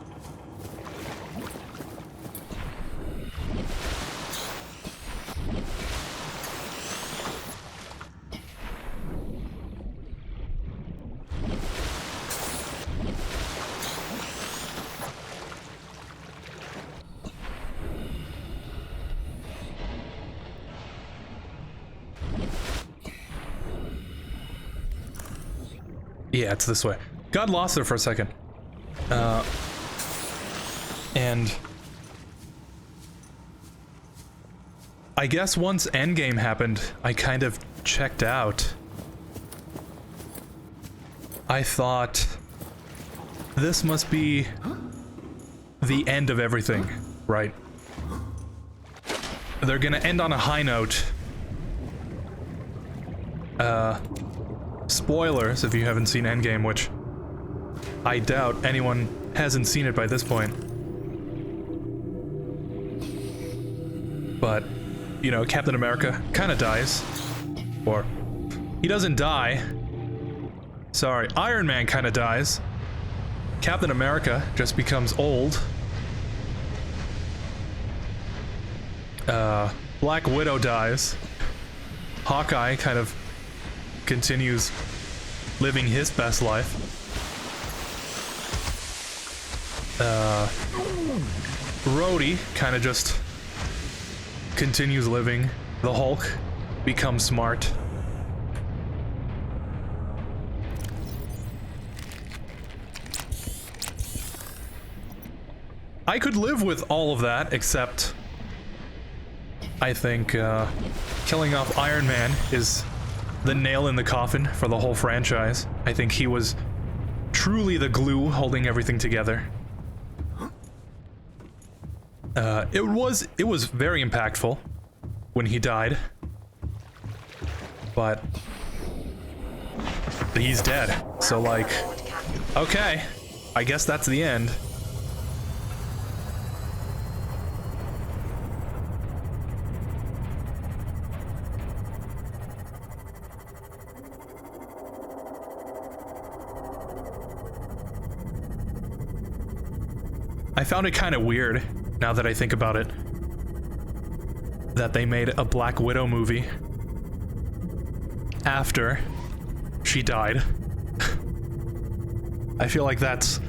Yeah, it's this way. Got lost there for a second. And I guess once Endgame happened, I kind of checked out. I thought, this must be the end of everything, right? They're gonna end on a high note. Spoilers if you haven't seen Endgame, which I doubt anyone hasn't seen it by this point. But, you know, Captain America kind of dies. Or, he doesn't die. Sorry, Iron Man kind of dies. Captain America just becomes old. Black Widow dies. Hawkeye kind of continues living his best life. Rhodey kind of just continues living. The Hulk becomes smart. I could live with all of that, except I think killing off Iron Man is the nail in the coffin for the whole franchise. I think he was truly the glue holding everything together. It was very impactful when he died, but he's dead. So like, okay, I guess that's the end. I found it kind of weird, now that I think about it, that they made a Black Widow movie after she died. I feel like that's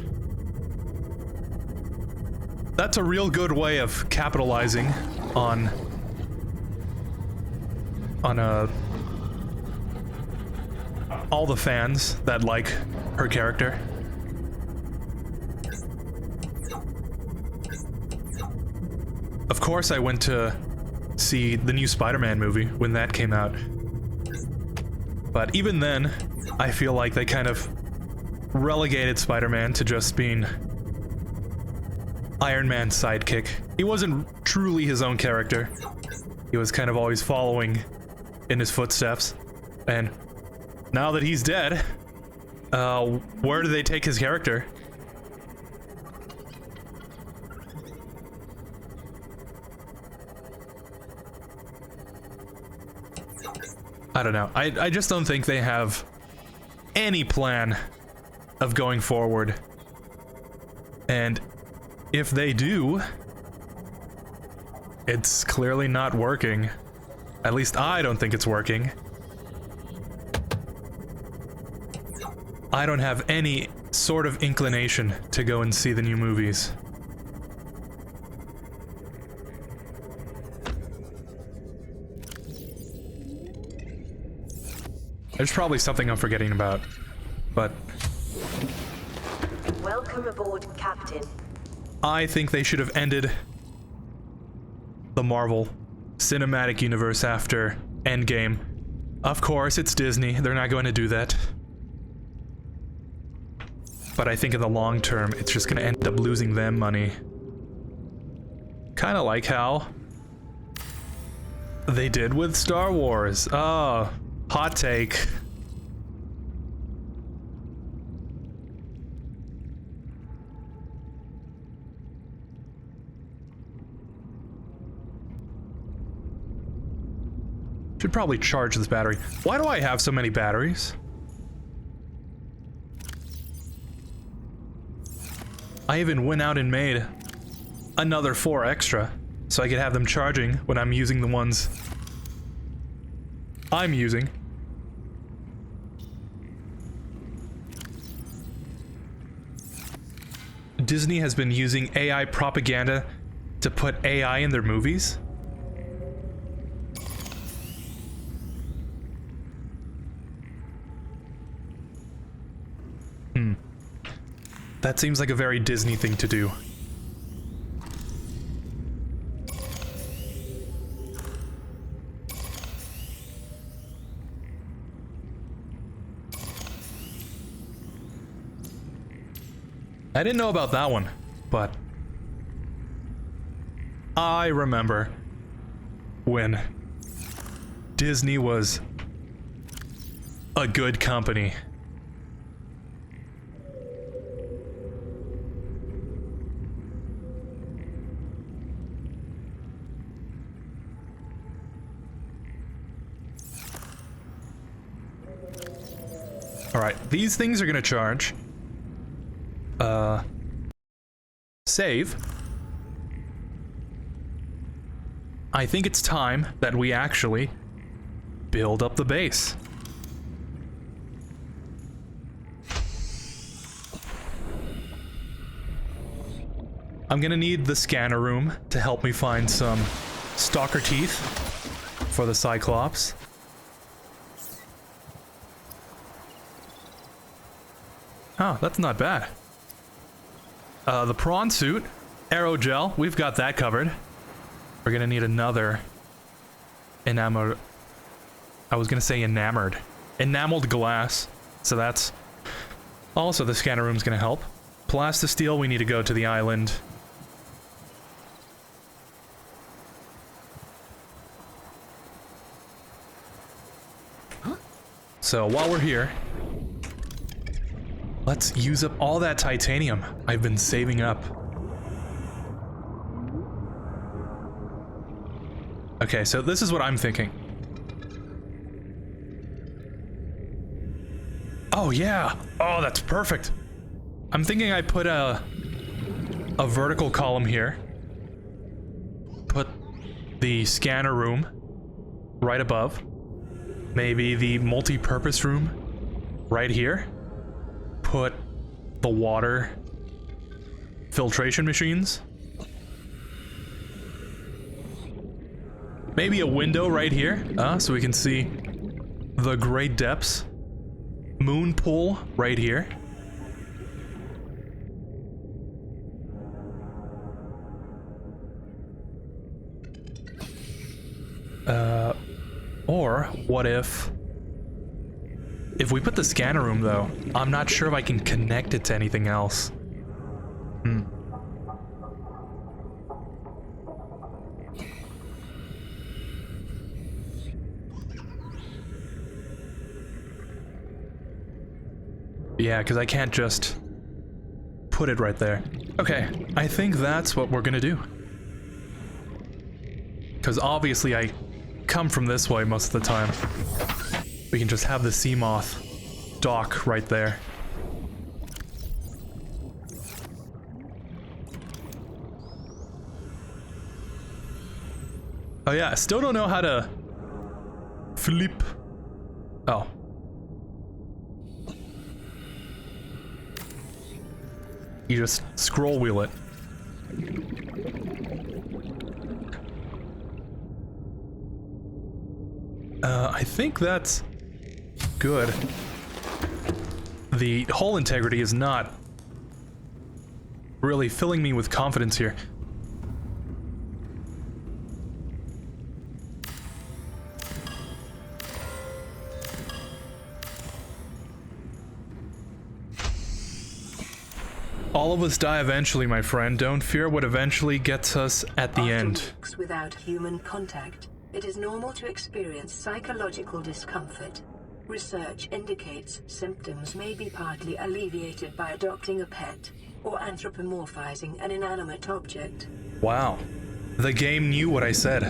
a real good way of capitalizing on all the fans that like her character. Of course, I went to see the new Spider-Man movie when that came out. But even then, I feel like they kind of relegated Spider-Man to just being Iron Man's sidekick. He wasn't truly his own character. He was kind of always following in his footsteps. And now that he's dead, where do they take his character? I don't know. I just don't think they have any plan of going forward. And if they do, it's clearly not working. At least I don't think it's working. I don't have any sort of inclination to go and see the new movies. There's probably something I'm forgetting about, but Welcome aboard, Captain. I think they should have ended the Marvel Cinematic Universe after Endgame. Of course, it's Disney. They're not going to do that. But I think in the long term, it's just going to end up losing them money. Kind of like how they did with Star Wars. Oh, hot take. Should probably charge this battery. Why do I have so many batteries? I even went out and made another 4 extra, so I could have them charging when I'm using the ones I'm using. Disney has been using AI propaganda to put AI in their movies? That seems like a very Disney thing to do. I didn't know about that one, but I remember when Disney was a good company. Alright, these things are gonna charge. Save. I think it's time that we actually build up the base. I'm gonna need the scanner room to help me find some stalker teeth for the Cyclops. Oh, that's not bad. The prawn suit, aerogel, we've got that covered. We're gonna need another enamored. I was gonna say enamored. Enameled glass. So that's also the scanner room's gonna help. Plastisteel, we need to go to the island. So while we're here, let's use up all that titanium I've been saving up. Okay, so this is what I'm thinking. Oh yeah! Oh, that's perfect! I'm thinking I put a vertical column here. Put the scanner room right above. Maybe the multi-purpose room right here. Put the water filtration machines. Maybe a window right here, so we can see the great depths. Moon pool right here. Or what if we put the scanner room though, I'm not sure if I can connect it to anything else. Yeah, because I can't just put it right there. Okay, I think that's what we're gonna do. Because obviously I come from this way most of the time. We can just have the Seamoth dock right there. Oh yeah, I still don't know how to flip. Oh. You just scroll wheel it. I think that's good. The hull integrity is not really filling me with confidence here. All of us die eventually, my friend. Don't fear what eventually gets us at the end. After weeks without human contact, it is normal to experience psychological discomfort. Research indicates symptoms may be partly alleviated by adopting a pet or anthropomorphizing an inanimate object. Wow. The game knew what I said.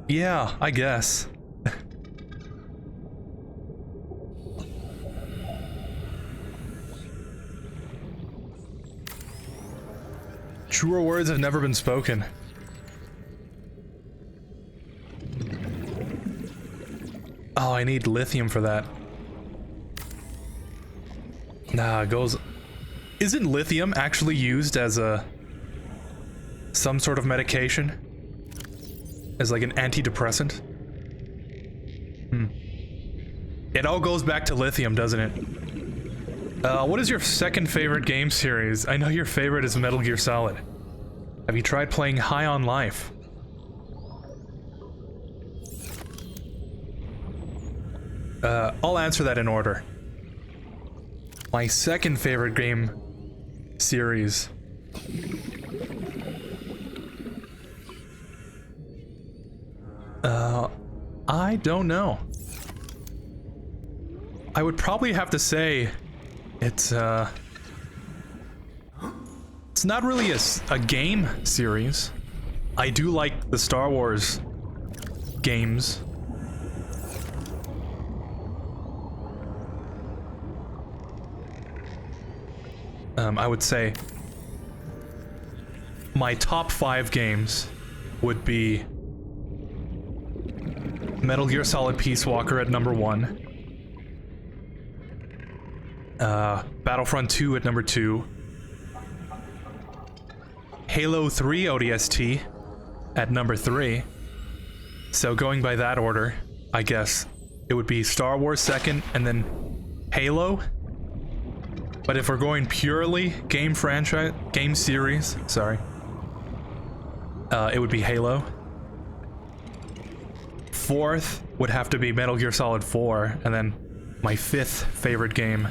Yeah, I guess. Truer words have never been spoken. Oh, I need lithium for that. Nah, it goes... Isn't lithium actually used as some sort of medication? As like an antidepressant? It all goes back to lithium, doesn't it? What is your second favorite game series? I know your favorite is Metal Gear Solid. Have you tried playing High on Life? I'll answer that in order. My second favorite game series. I don't know. I would probably have to say it's not really a game series. I do like the Star Wars games. I would say my top 5 games would be Metal Gear Solid Peace Walker at number 1. Battlefront 2 at number 2. Halo 3 ODST at number 3. So going by that order, I guess it would be Star Wars second and then Halo. But if we're going purely game franchise, game series, sorry, it would be Halo. 4th would have to be Metal Gear Solid 4, and then my 5th favorite game.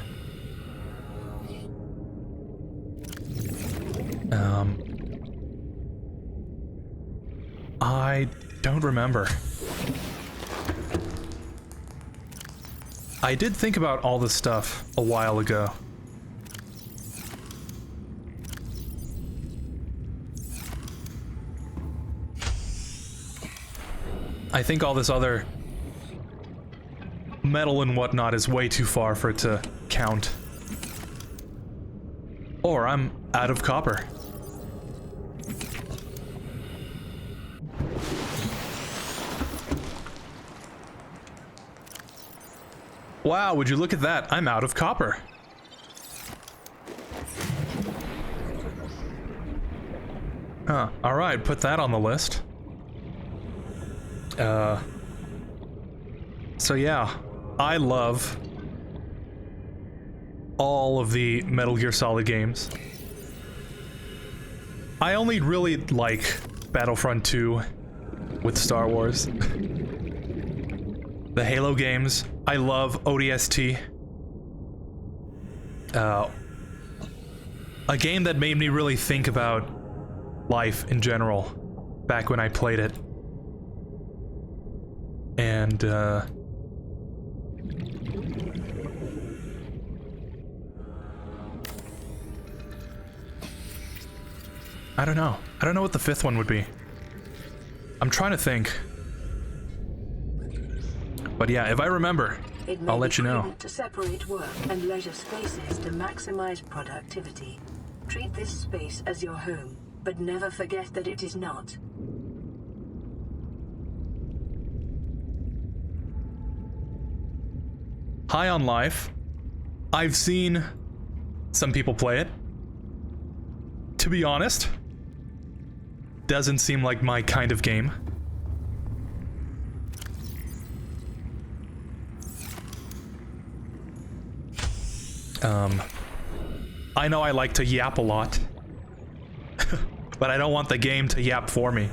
I don't remember. I did think about all this stuff a while ago. I think all this other metal and whatnot is way too far for it to count. Or I'm out of copper. Wow, would you look at that? I'm out of copper. Huh, alright, put that on the list. So yeah, I love all of the Metal Gear Solid games. I only really like Battlefront 2 with Star Wars. The Halo games, I love ODST. A game that made me really think about life in general back when I played it. And I don't know. I don't know what the 5th one would be. I'm trying to think. But yeah, if I remember, I'll let you know. To separate work and leisure spaces to maximize productivity. Treat this space as your home, but never forget that it is not. High on Life. I've seen some people play it. To be honest, doesn't seem like my kind of game. I know I like to yap a lot, but I don't want the game to yap for me.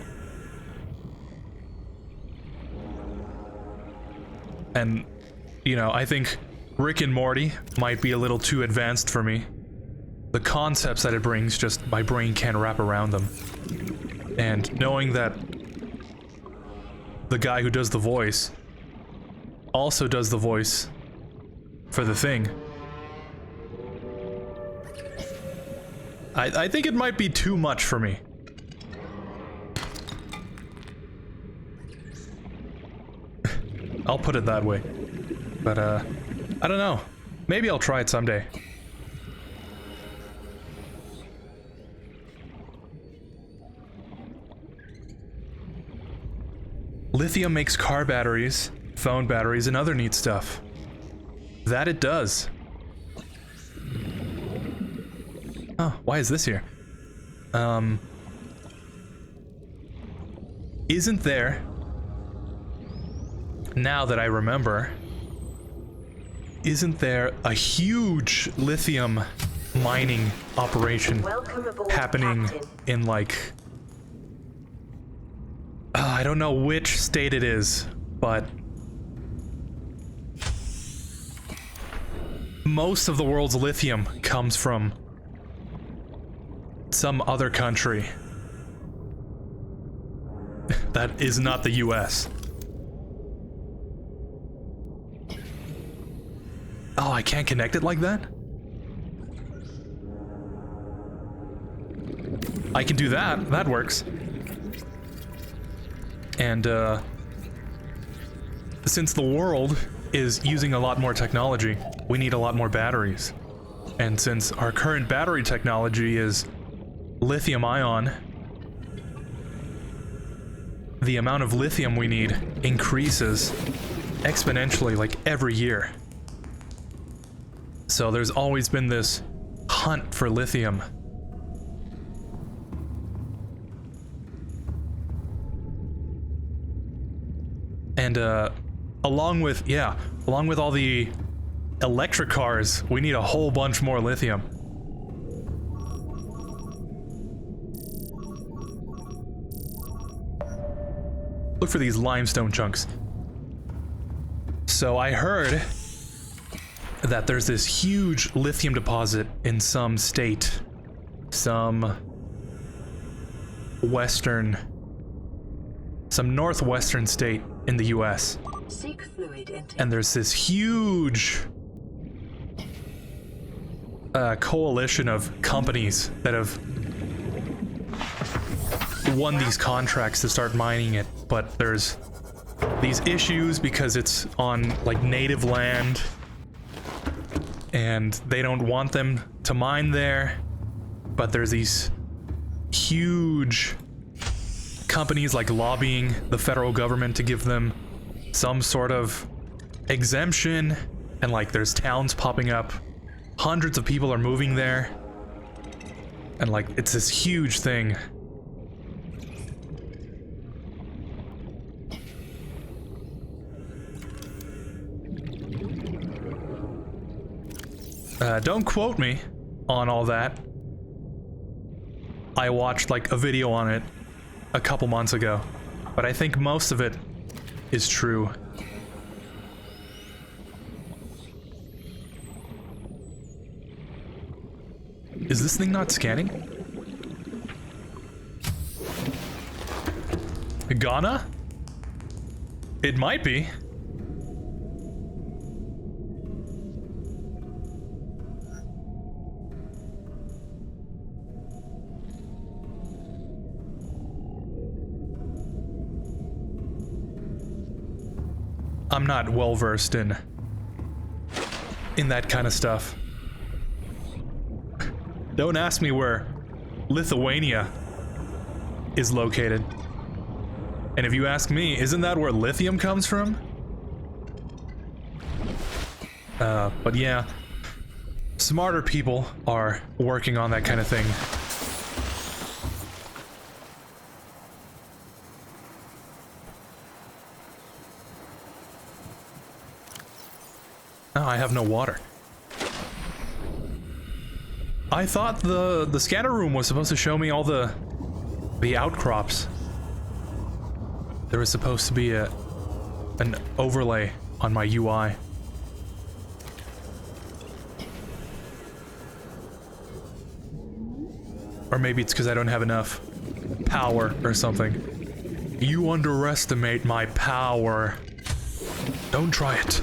And, you know, I think Rick and Morty might be a little too advanced for me. The concepts that it brings, just my brain can't wrap around them. And knowing that the guy who does the voice also does the voice for the thing, I think it might be too much for me. I'll put it that way. But, I don't know. Maybe I'll try it someday. Lithium makes car batteries, phone batteries, and other neat stuff. That it does. Oh, why is this here? Isn't there, now that I remember, isn't there a huge lithium mining operation happening in, like, I don't know which state it is, but most of the world's lithium comes from some other country that is not the US. Oh, I can't connect it like that? I can do that. That works. And, since the world is using a lot more technology, we need a lot more batteries. And since our current battery technology is lithium ion the amount of lithium we need increases exponentially, like, every year. So there's always been this hunt for lithium. And along with all the electric cars, we need a whole bunch more lithium. Look for these limestone chunks. So I heard that there's this huge lithium deposit in some state, some northwestern state in the US. Seek fluid intake. And there's this huge coalition of companies that have won these contracts to start mining it, but there's these issues because it's on, like, native land, and they don't want them to mine there, but there's these huge companies, like, lobbying the federal government to give them some sort of exemption, and, like, there's towns popping up, hundreds of people are moving there, and, like, it's this huge thing. Don't quote me on all that. I watched, like, a video on it a couple months ago, but I think most of it is true. Is this thing not scanning? Ghana? It might be. I'm not well versed in that kind of stuff. Don't ask me where Lithuania is located. And if you ask me, isn't that where lithium comes from? But yeah, smarter people are working on that kind of thing. Oh, I have no water. I thought the scanner room was supposed to show me all the outcrops. There was supposed to be an overlay on my UI. Or maybe it's because I don't have enough power or something. You underestimate my power. Don't try it.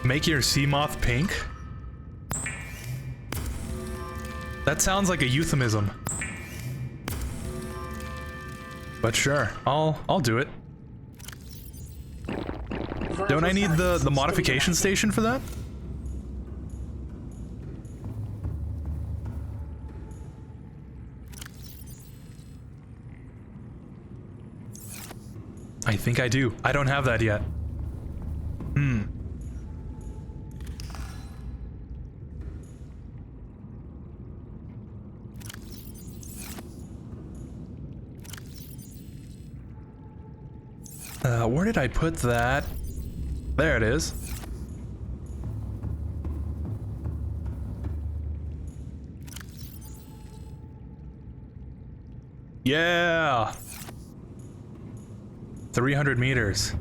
Make your sea moth pink? That sounds like a euphemism. But sure, I'll do it. Don't I need the modification station for that? I think I do. I don't have that yet. Where did I put that? There it is. Yeah! 300 meters.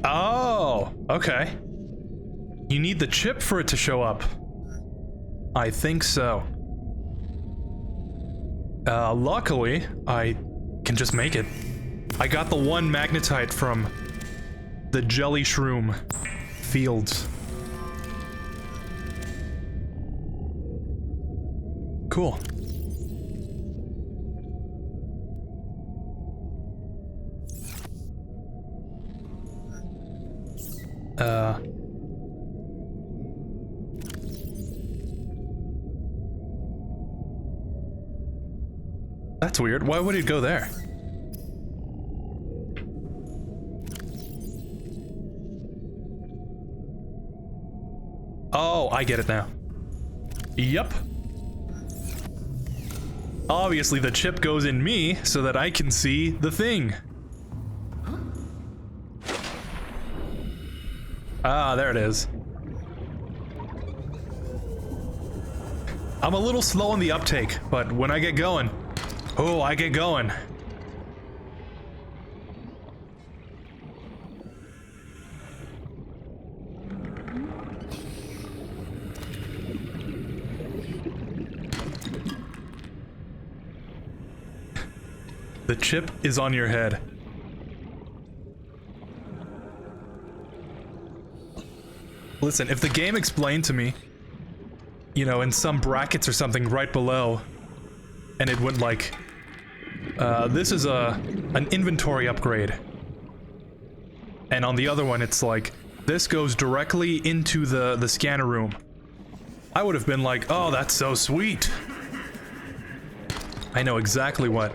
Oh, okay. You need the chip for it to show up. I think so. Luckily, I can just make it. I got the one magnetite from the jelly shroom fields. Cool. That's weird. Why would it go there? Oh, I get it now. Yup. Obviously, the chip goes in me so that I can see the thing. Ah, there it is. I'm a little slow on the uptake, but when I get going, oh, I get going. The chip is on your head. Listen, if the game explained to me, you know, in some brackets or something right below, and it went like, this is an inventory upgrade. And on the other one, it's like, this goes directly into the scanner room. I would have been like, oh, that's so sweet. I know exactly what.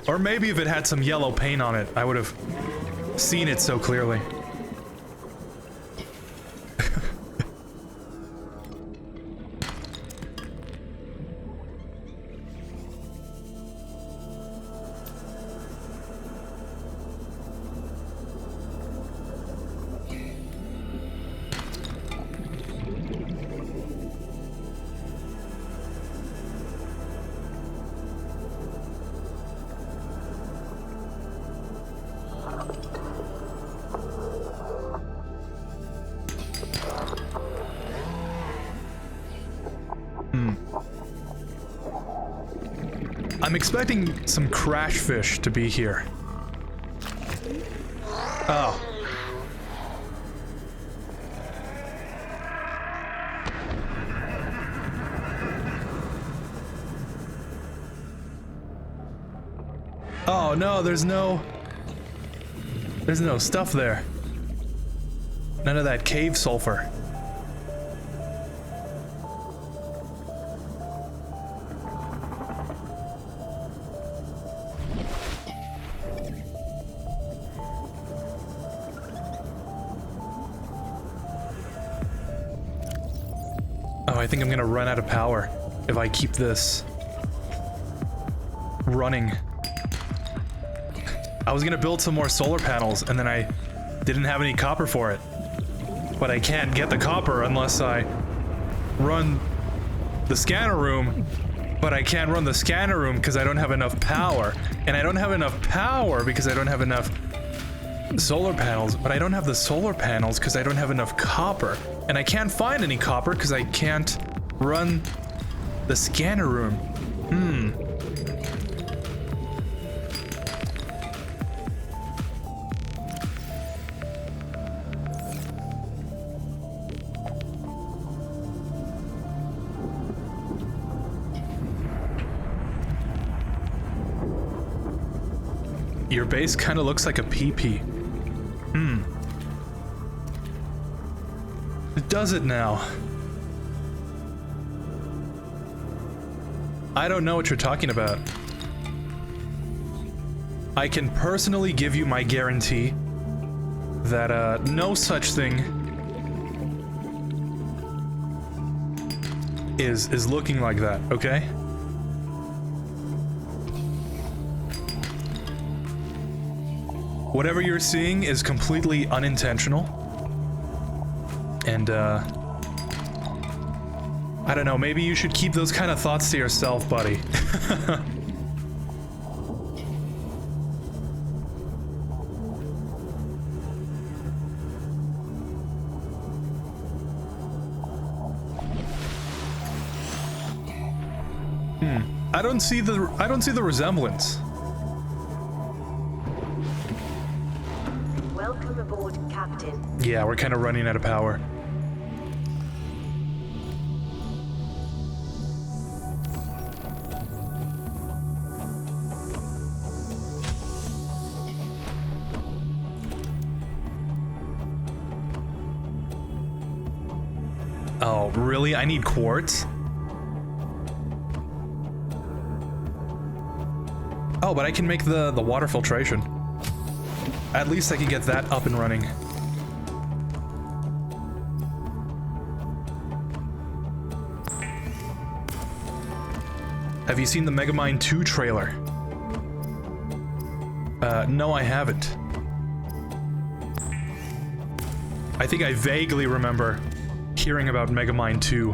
Or maybe if it had some yellow paint on it, I would have seen it so clearly. I'm expecting some crash fish to be here. Oh. Oh no, there's no stuff there. None of that cave sulfur. I think I'm gonna run out of power if I keep this running. I was gonna build some more solar panels and then I didn't have any copper for it. But I can't get the copper unless I run the scanner room. But I can't run the scanner room because I don't have enough power. And I don't have enough power because I don't have enough solar panels. But I don't have the solar panels because I don't have enough copper. And I can't find any copper because I can't run the scanner room. Your base kind of looks like a pee-pee. Does it now? I don't know what you're talking about. I can personally give you my guarantee that no such thing is looking like that, okay? Whatever you're seeing is completely unintentional. And, I don't know, maybe you should keep those kind of thoughts to yourself, buddy. I don't see the resemblance. Welcome aboard, Captain. Yeah, we're kind of running out of power. Oh, really? I need quartz? Oh, but I can make the water filtration. At least I can get that up and running. Have you seen the Megamind 2 trailer? No, I haven't. I think I vaguely remember hearing about Megamind 2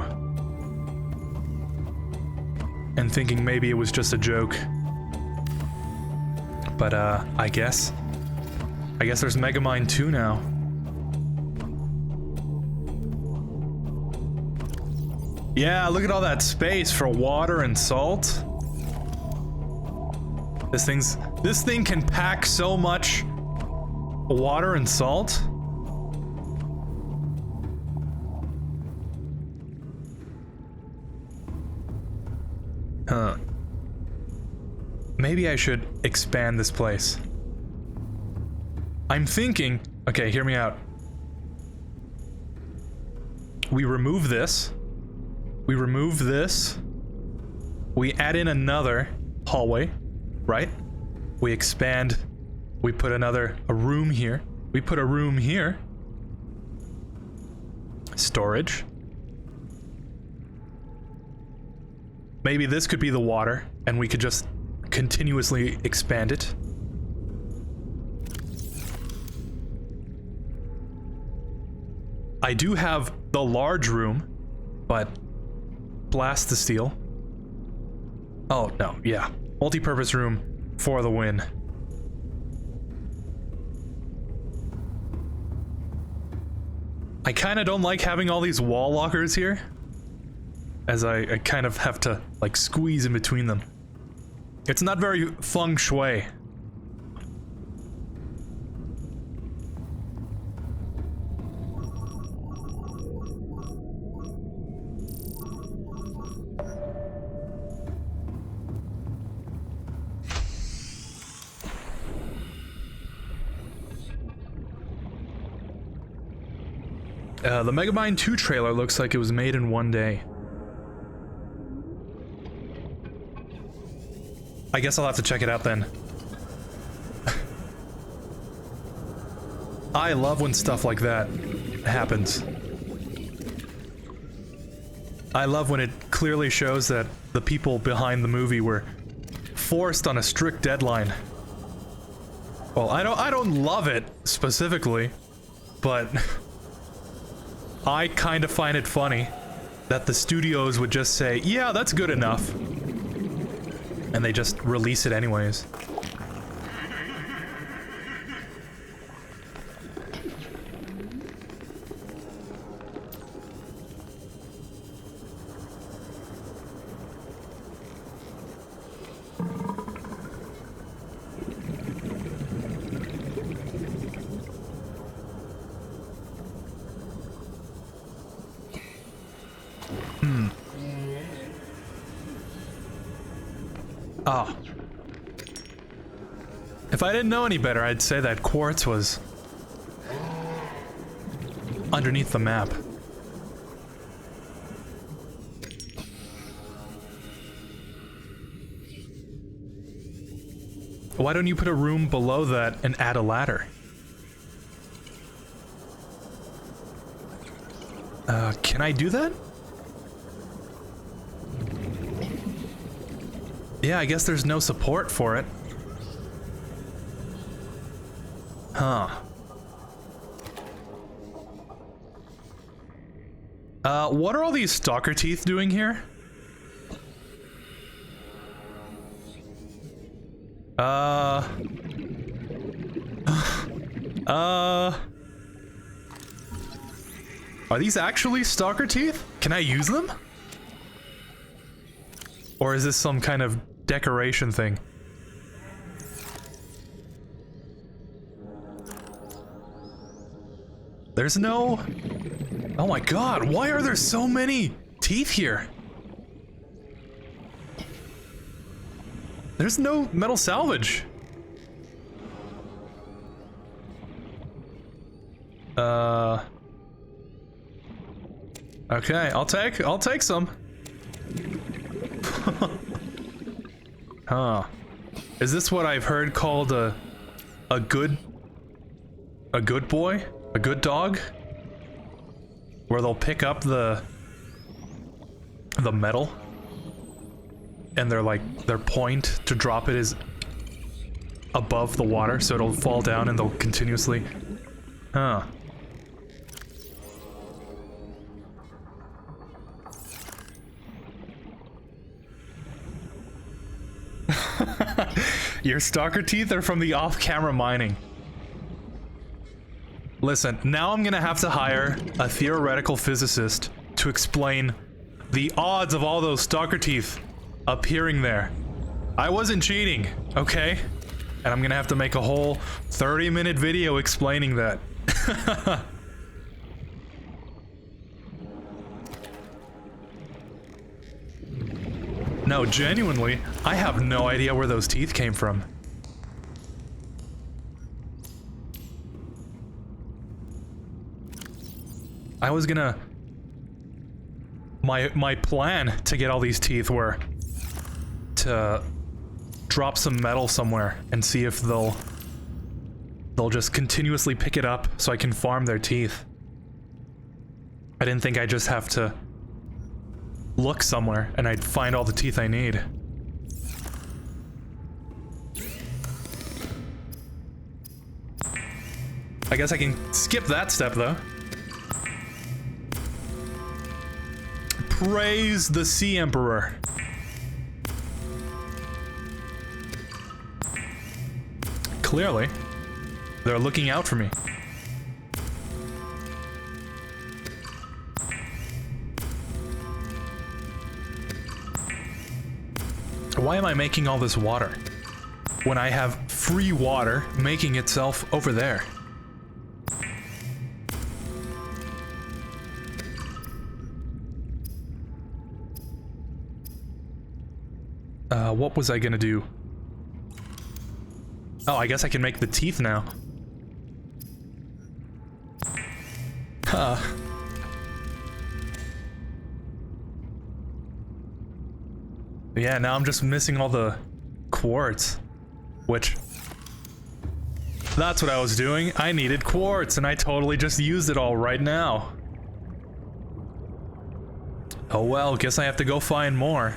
and thinking maybe it was just a joke. But, I guess there's Megamind 2 now. Yeah, look at all that space for water and salt. This thing can pack so much water and salt. Huh. Maybe I should expand this place. I'm thinking... Okay, hear me out. We remove this. We remove this. We add in another hallway, right? We expand. We put a room here. We put a room here. Storage. Maybe this could be the water, and we could just continuously expand it. I do have the large room, but blast the steel. Oh, no, yeah. Multi-purpose room for the win. I kind of don't like having all these wall lockers here, as I kind of have to, like, squeeze in between them. It's not very feng shui. The Megamind 2 trailer looks like it was made in one day. I guess I'll have to check it out then. I love when stuff like that happens. I love when it clearly shows that the people behind the movie were forced on a strict deadline. Well, I don't love it specifically, but I kind of find it funny that the studios would just say, yeah, that's good enough. And they just release it anyways. Oh. If I didn't know any better, I'd say that quartz was underneath the map. Why don't you put a room below that and add a ladder? Can I do that? Yeah, I guess there's no support for it. Huh. What are all these stalker teeth doing here? Are these actually stalker teeth? Can I use them? Or is this some kind of decoration thing? There's no... Oh my god, why are there so many teeth here? There's no metal salvage. Okay, I'll take some. Huh. Is this what I've heard called a good boy? A good dog? Where they'll pick up the metal and their point to drop it is above the water, so it'll fall down and they'll continuously... Huh. Your stalker teeth are from the off-camera mining. Listen, now I'm gonna have to hire a theoretical physicist to explain the odds of all those stalker teeth appearing there. I wasn't cheating, okay? And I'm gonna have to make a whole 30-minute video explaining that. No, genuinely, I have no idea where those teeth came from. I was gonna... My plan to get all these teeth were to drop some metal somewhere and see if they'll just continuously pick it up so I can farm their teeth. I didn't think I just have to look somewhere and I'd find all the teeth I need. I guess I can skip that step though. Praise the Sea Emperor. Clearly, they're looking out for me. Why am I making all this water when I have free water making itself over there? What was I gonna do? Oh, I guess I can make the teeth now. Huh. Yeah, now I'm just missing all the quartz, which... That's what I was doing. I needed quartz, and I totally just used it all right now. Oh well, guess I have to go find more.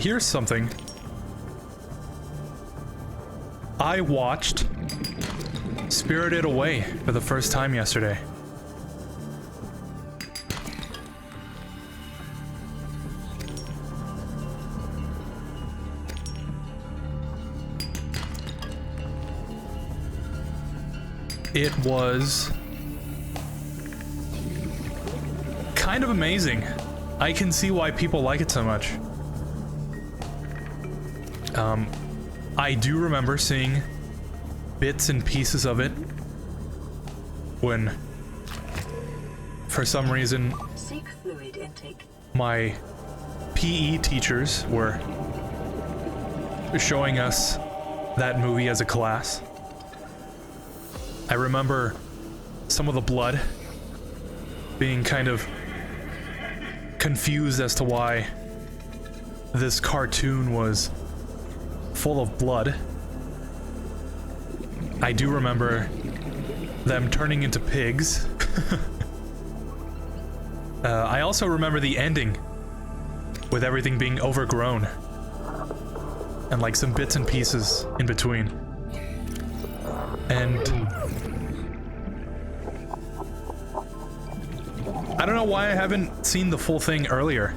Here's something. I watched Spirited Away for the first time yesterday. It was kind of amazing. I can see why people like it so much. I do remember seeing bits and pieces of it when, for some reason, Seek fluid intake. My PE teachers were showing us that movie as a class. I remember some of the blood being kind of confused as to why this cartoon was full of blood. I do remember them turning into pigs. I also remember the ending with everything being overgrown and like some bits and pieces in between. And I don't know why I haven't seen the full thing earlier.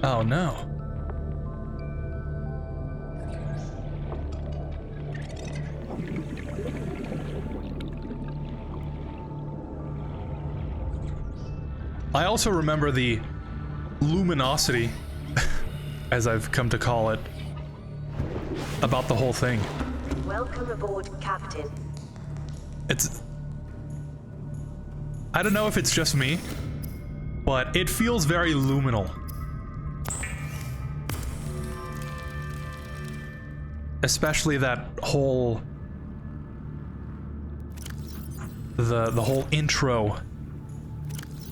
Oh no. I also remember the luminosity, as I've come to call it, about the whole thing. Welcome aboard, Captain. It's... I don't know if it's just me, but it feels very luminal. Especially that whole... The whole intro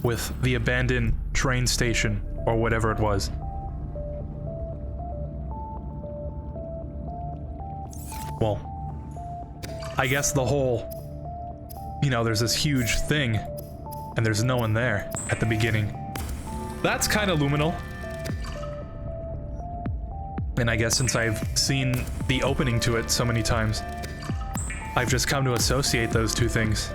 with the abandoned train station, or whatever it was. Well, I guess the whole, you know, there's this huge thing, and there's no one there at the beginning. That's kind of luminal. And I guess since I've seen the opening to it so many times, I've just come to associate those two things.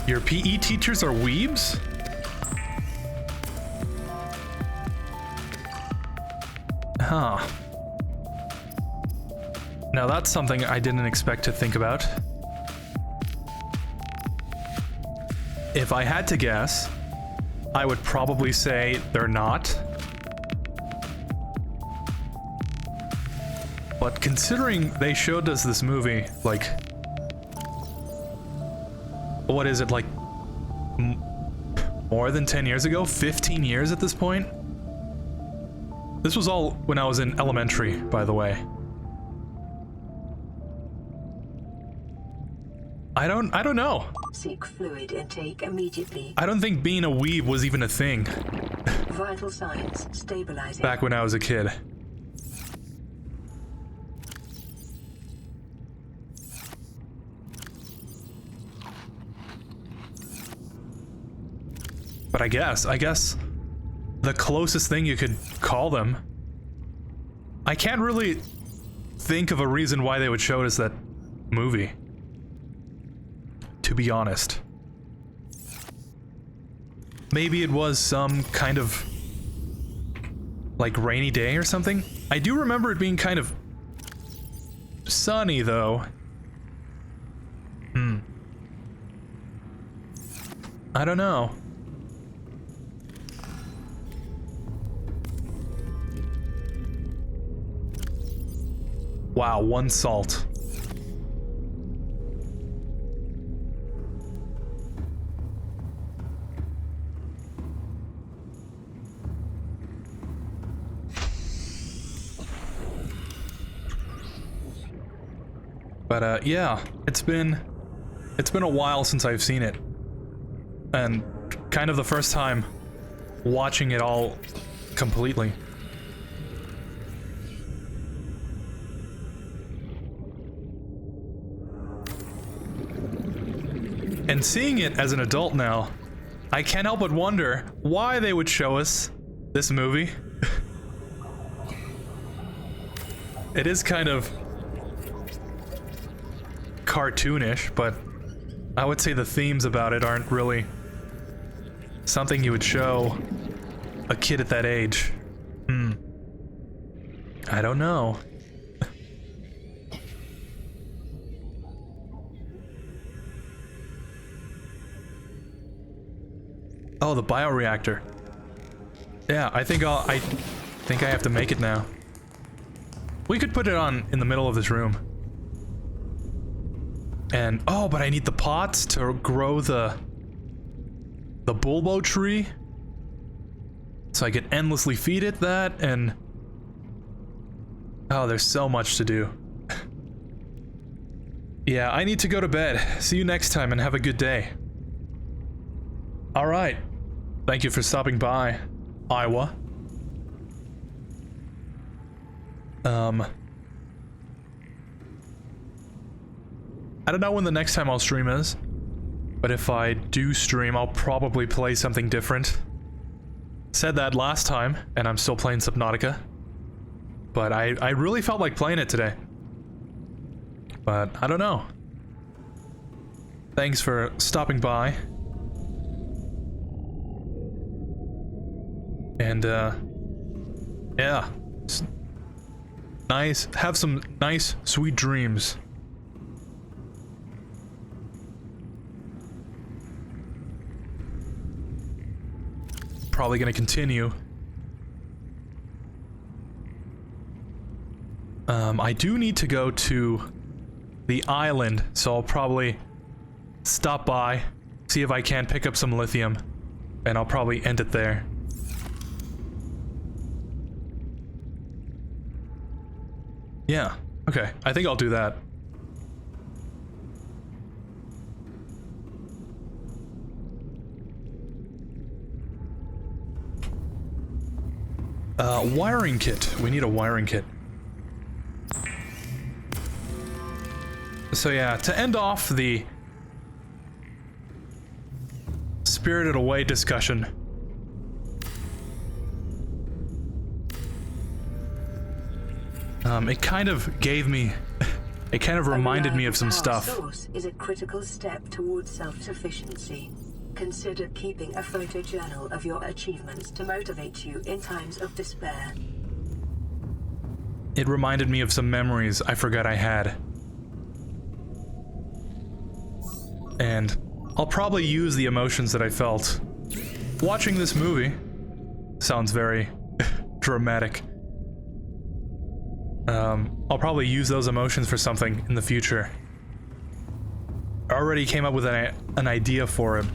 Your PE teachers are weebs? Huh. Now that's something I didn't expect to think about. If I had to guess, I would probably say they're not. But considering they showed us this movie, like... What is it, like... more than 10 years ago? 15 years at this point? This was all when I was in elementary, by the way. I don't know. Seek fluid intake immediately. I don't think being a weeb was even a thing. Vital signs stabilizing. Back when I was a kid. But I guess the closest thing you could call them. I can't really think of a reason why they would show us that movie, to be honest. Maybe it was some kind of like rainy day or something. I do remember it being kind of sunny though. I don't know. Wow, 1 salt. But yeah, it's been a while since I've seen it. And kind of the first time watching it all completely. And seeing it as an adult now, I can't help but wonder why they would show us this movie. It is kind of cartoonish, but I would say the themes about it aren't really something you would show a kid at that age. I don't know. Oh, the bioreactor. Yeah, I think I have to make it now. We could put it on in the middle of this room. And oh, but I need the pots to grow the bulbo tree. So I could endlessly feed it that, and oh, there's so much to do. Yeah, I need to go to bed. See you next time and have a good day. All right. Thank you for stopping by, Iowa. I don't know when the next time I'll stream is, but if I do stream, I'll probably play something different. Said that last time, and I'm still playing Subnautica. But I really felt like playing it today. But I don't know. Thanks for stopping by. And, yeah. have some nice, sweet dreams. Probably gonna continue. I do need to go to the island, so I'll probably stop by, see if I can pick up some lithium, and I'll probably end it there. Yeah, okay, I think I'll do that. Wiring kit. We need a wiring kit. So yeah, to end off the Spirited Away discussion, it kind of gave me, it kind of reminded me of some stuff. Source is a critical step towards self-sufficiency. Consider keeping a photojournal of your achievements to motivate you in times of despair. It reminded me of some memories I forgot I had. And I'll probably use the emotions that I felt watching this movie. Sounds very dramatic. I'll probably use those emotions for something in the future. I already came up with an idea for it.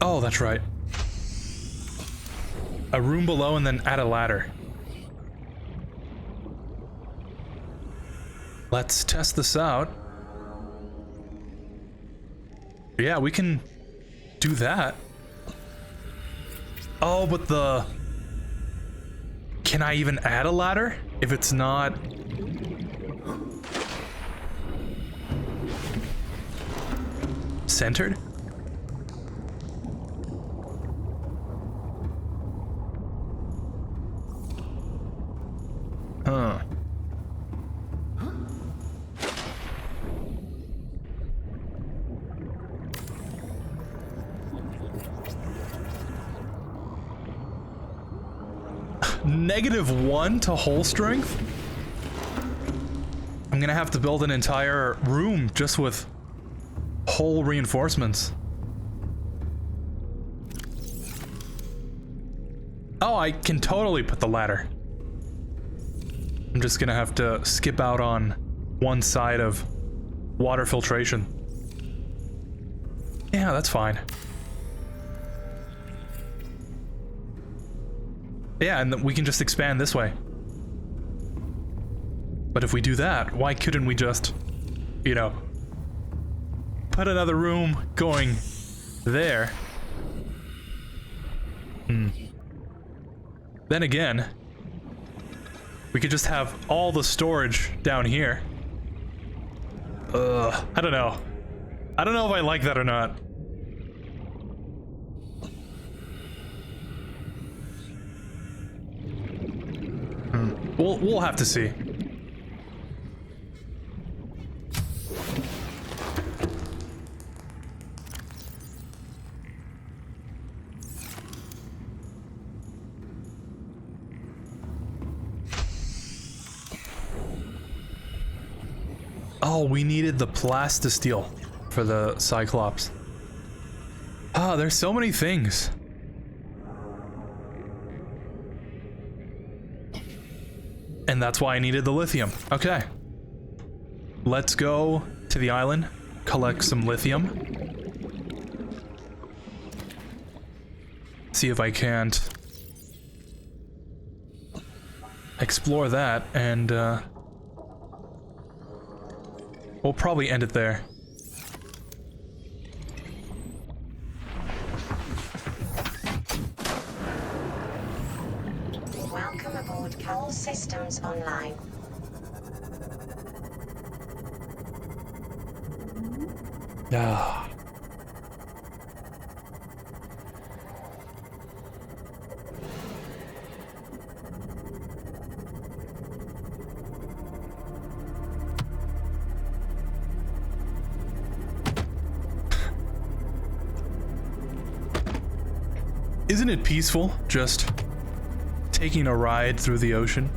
Oh, that's right. A room below and then add a ladder. Let's test this out. Yeah, we can do that. Oh, but the... Can I even add a ladder if it's not... centered? Huh. -1 to hull strength? I'm gonna have to build an entire room just with hull reinforcements. Oh, I can totally put the ladder. I'm just gonna have to skip out on one side of water filtration. Yeah, that's fine. Yeah, and we can just expand this way. But if we do that, why couldn't we just, you know, put another room going there? Then again, we could just have all the storage down here. I don't know. I don't know if I like that or not. We'll have to see. Oh, we needed the plastisteel for the Cyclops. Ah, there's so many things. And that's why I needed the lithium. Okay. Let's go to the island, collect some lithium. See if I can't explore that, and we'll probably end it there. Welcome aboard All Systems Online. Ah. Isn't it peaceful just taking a ride through the ocean?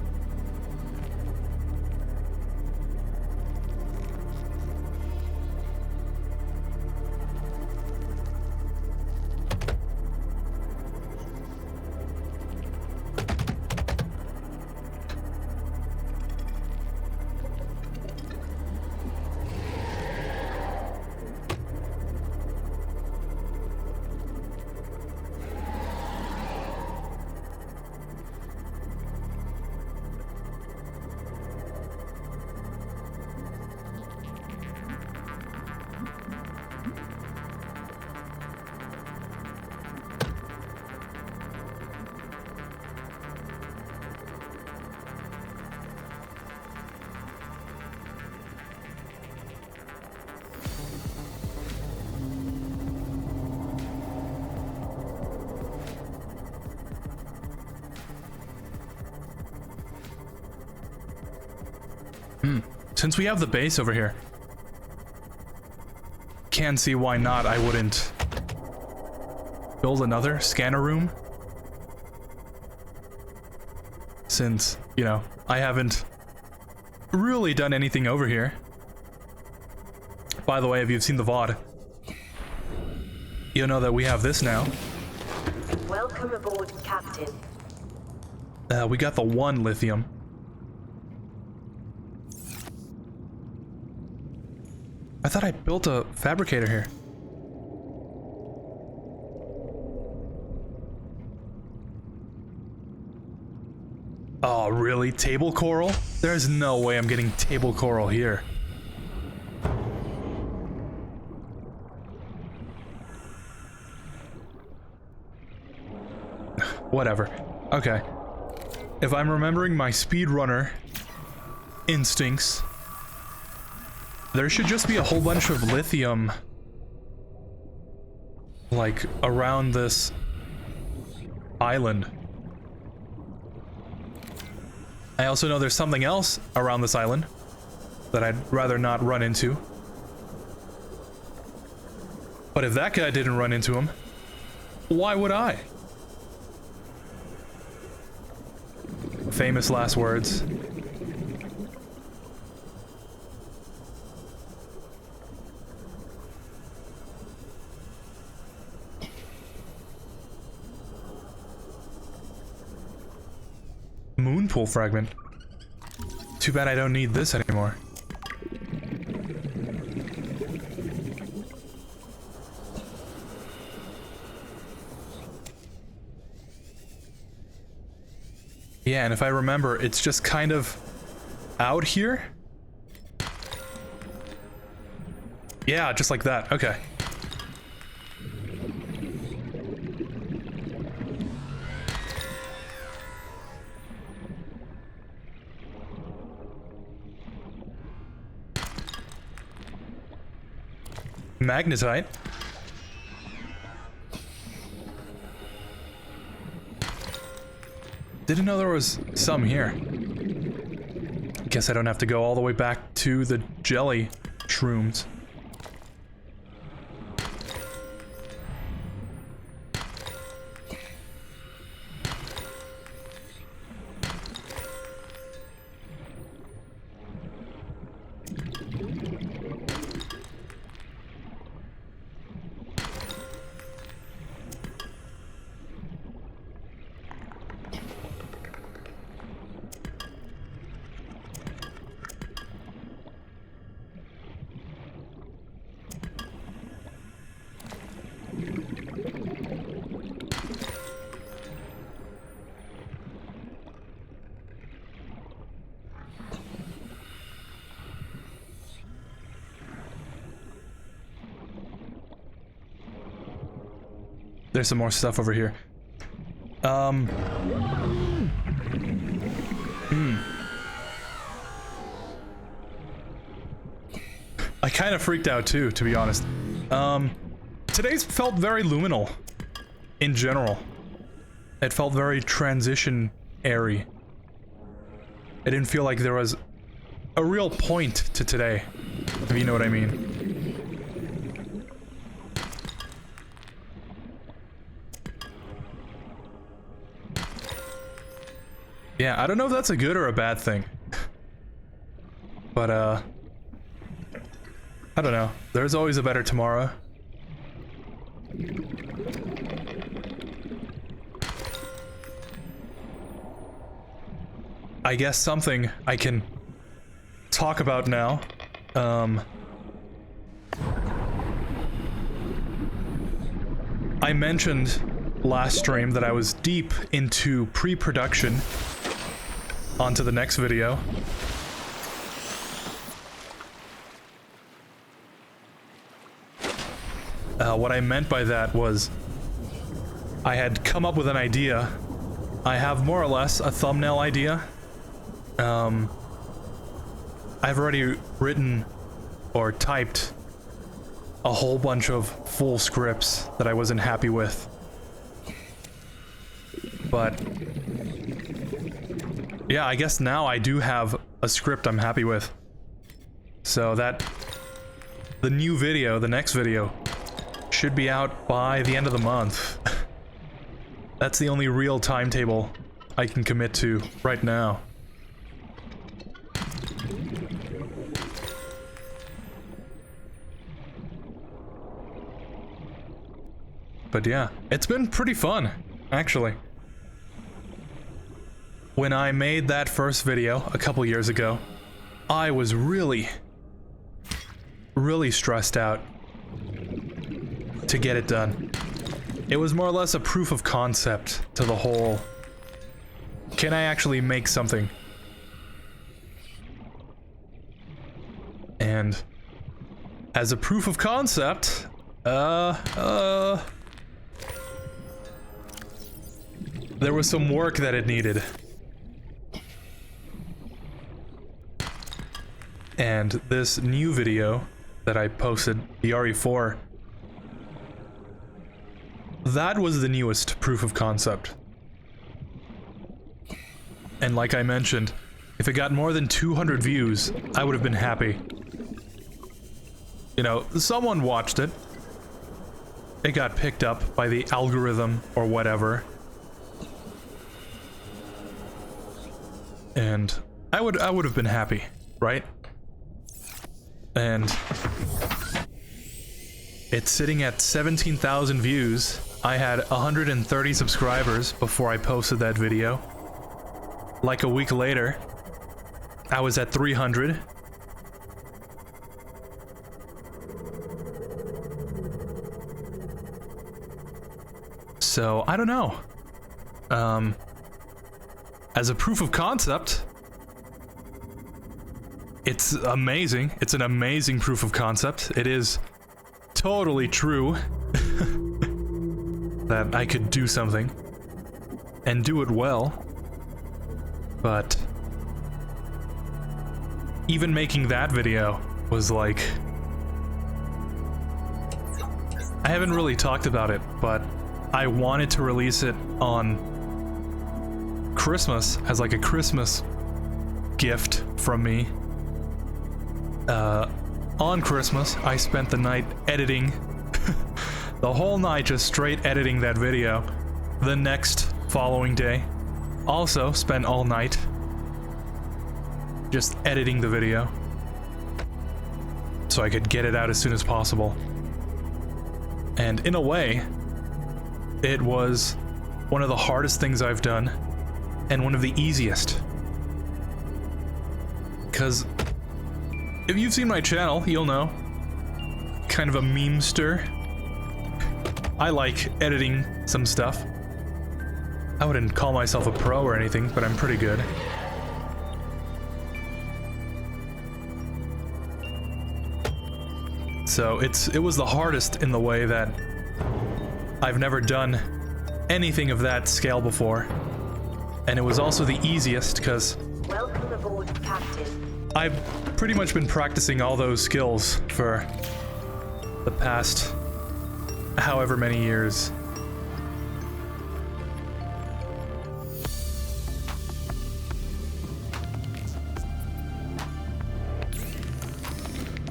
Since we have the base over here, can't see why not I wouldn't build another scanner room. Since, you know, I haven't really done anything over here. By the way, if you've seen the VOD, you'll know that we have this now. Welcome aboard, Captain. We got the 1 lithium. I thought I built a fabricator here. Oh, really? Table coral? There's no way I'm getting table coral here. Whatever. Okay. If I'm remembering my speedrunner instincts, there should just be a whole bunch of lithium, like, around this island. I also know there's something else around this island that I'd rather not run into. But if that guy didn't run into him, why would I? Famous last words. Moon pool fragment. Too bad I don't need this anymore. Yeah, and if I remember, it's just kind of out here. Yeah, just like that. Okay. Magnetite. Didn't know there was some here. Guess I don't have to go all the way back to the jelly shrooms. There's some more stuff over here. I kind of freaked out too, to be honest. Today's felt very luminal in general. It felt very transition-airy. It didn't feel like there was a real point to today, if you know what I mean. Yeah, I don't know if that's a good or a bad thing. But, I don't know. There's always a better tomorrow. I guess something I can talk about now. I mentioned last stream that I was deep into pre-production onto the next video. What I meant by that was I had come up with an idea. I have more or less a thumbnail idea. I've already written or typed a whole bunch of full scripts that I wasn't happy with. But yeah, I guess now I do have a script I'm happy with. So that the new video, the next video, should be out by the end of the month. That's the only real timetable I can commit to right now. But yeah, it's been pretty fun, actually. When I made that first video a couple years ago, I was really stressed out to get it done. It was more or less a proof of concept to the whole, can I actually make something? And as a proof of concept, there was some work that it needed. And this new video that I posted, the RE4, that was the newest proof of concept. And like I mentioned, if it got more than 200 views, I would have been happy. You know, someone watched it. It got picked up by the algorithm or whatever. And I would have been happy, right? And it's sitting at 17,000 views. I had 130 subscribers before I posted that video. Like a week later, I was at 300. So, I don't know. As a proof of concept, it's amazing. It's an amazing proof of concept. It is totally true that I could do something and do it well. But even making that video was like, I haven't really talked about it, but I wanted to release it on Christmas as like a Christmas gift from me. On Christmas, I spent the night editing the whole night, just straight editing that video. The next following day, also spent all night just editing the video so I could get it out as soon as possible. And in a way, it was one of the hardest things I've done and one of the easiest. Because if you've seen my channel, you'll know. Kind of a memester. I like editing some stuff. I wouldn't call myself a pro or anything, but I'm pretty good. So it was the hardest in the way that I've never done anything of that scale before. And it was also the easiest because Welcome aboard, Captain. I've pretty much been practicing all those skills for the past however many years.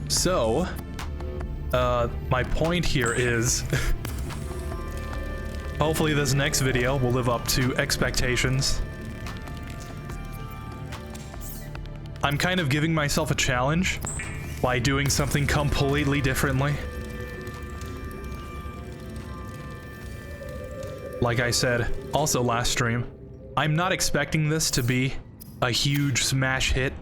So, my point here is hopefully this next video will live up to expectations. I'm kind of giving myself a challenge by doing something completely differently. Like I said, also last stream, I'm not expecting this to be a huge smash hit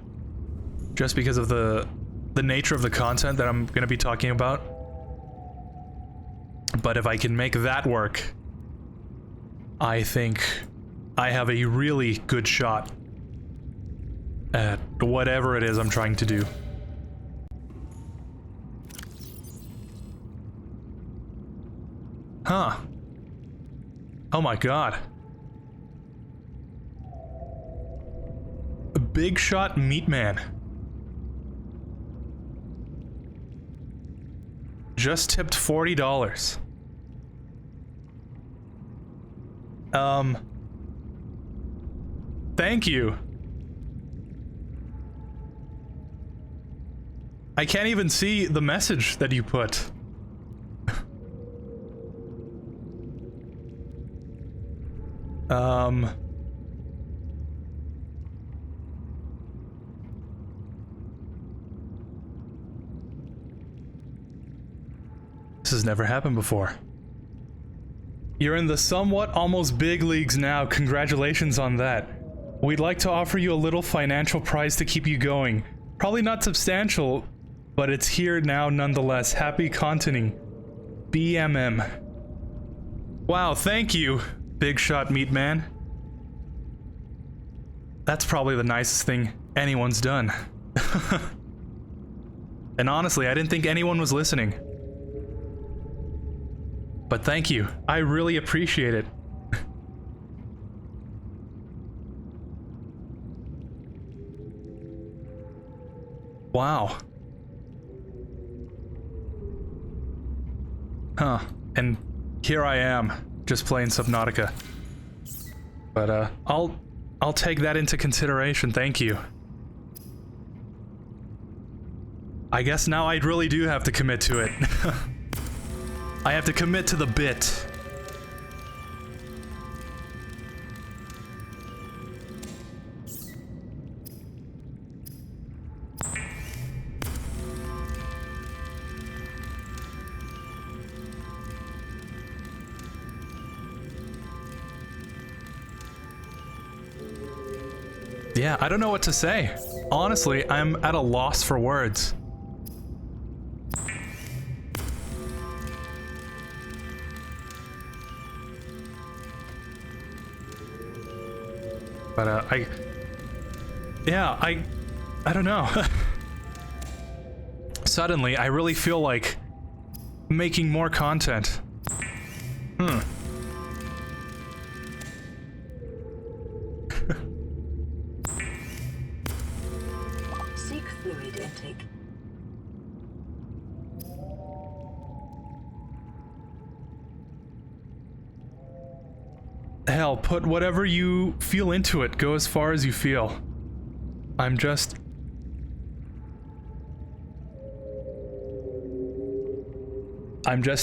just because of the nature of the content that I'm gonna be talking about. But if I can make that work, I think I have a really good shot at whatever it is I'm trying to do. Huh. Oh my god. A Big Shot Meat Man. Just tipped $40. Thank you. I can't even see the message that you put. This has never happened before. You're in the somewhat almost big leagues now. Congratulations on that. We'd like to offer you a little financial prize to keep you going. Probably not substantial, but it's here now nonetheless. Happy contenting. BMM. Wow, thank you, Big Shot Meat Man. That's probably the nicest thing anyone's done. And honestly, I didn't think anyone was listening. But thank you. I really appreciate it. Wow. Huh. And here I am, just playing Subnautica. But I'll take that into consideration, thank you. I guess now I really do have to commit to it. I have to commit to the bit. Yeah, I don't know what to say. Honestly, I'm at a loss for words. But I don't know. Suddenly, I really feel like making more content. Seek fluid intake. Hell, put whatever you feel into it. Go as far as you feel. I'm just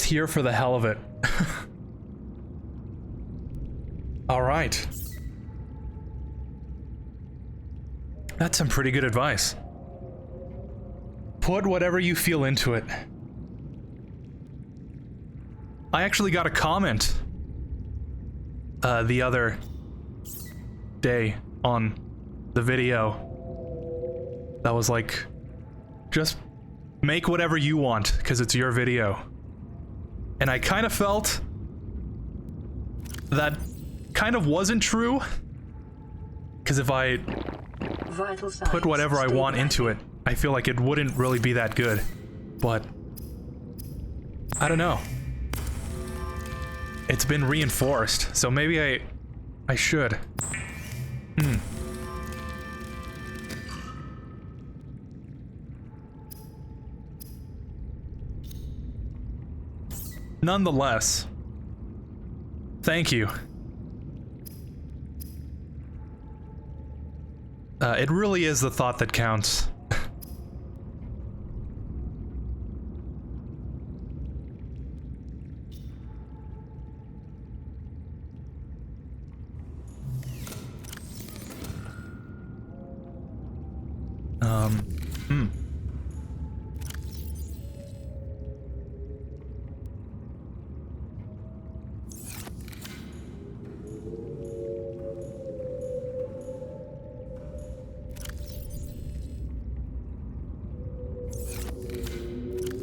here for the hell of it. All right. That's some pretty good advice. Put whatever you feel into it. I actually got a comment the other day on the video that was like, just make whatever you want because it's your video. And I kind of felt that kind of wasn't true, because if I put whatever I want into it, I feel like it wouldn't really be that good. But I don't know. It's been reinforced, so maybe I should. Nonetheless, thank you. It really is the thought that counts.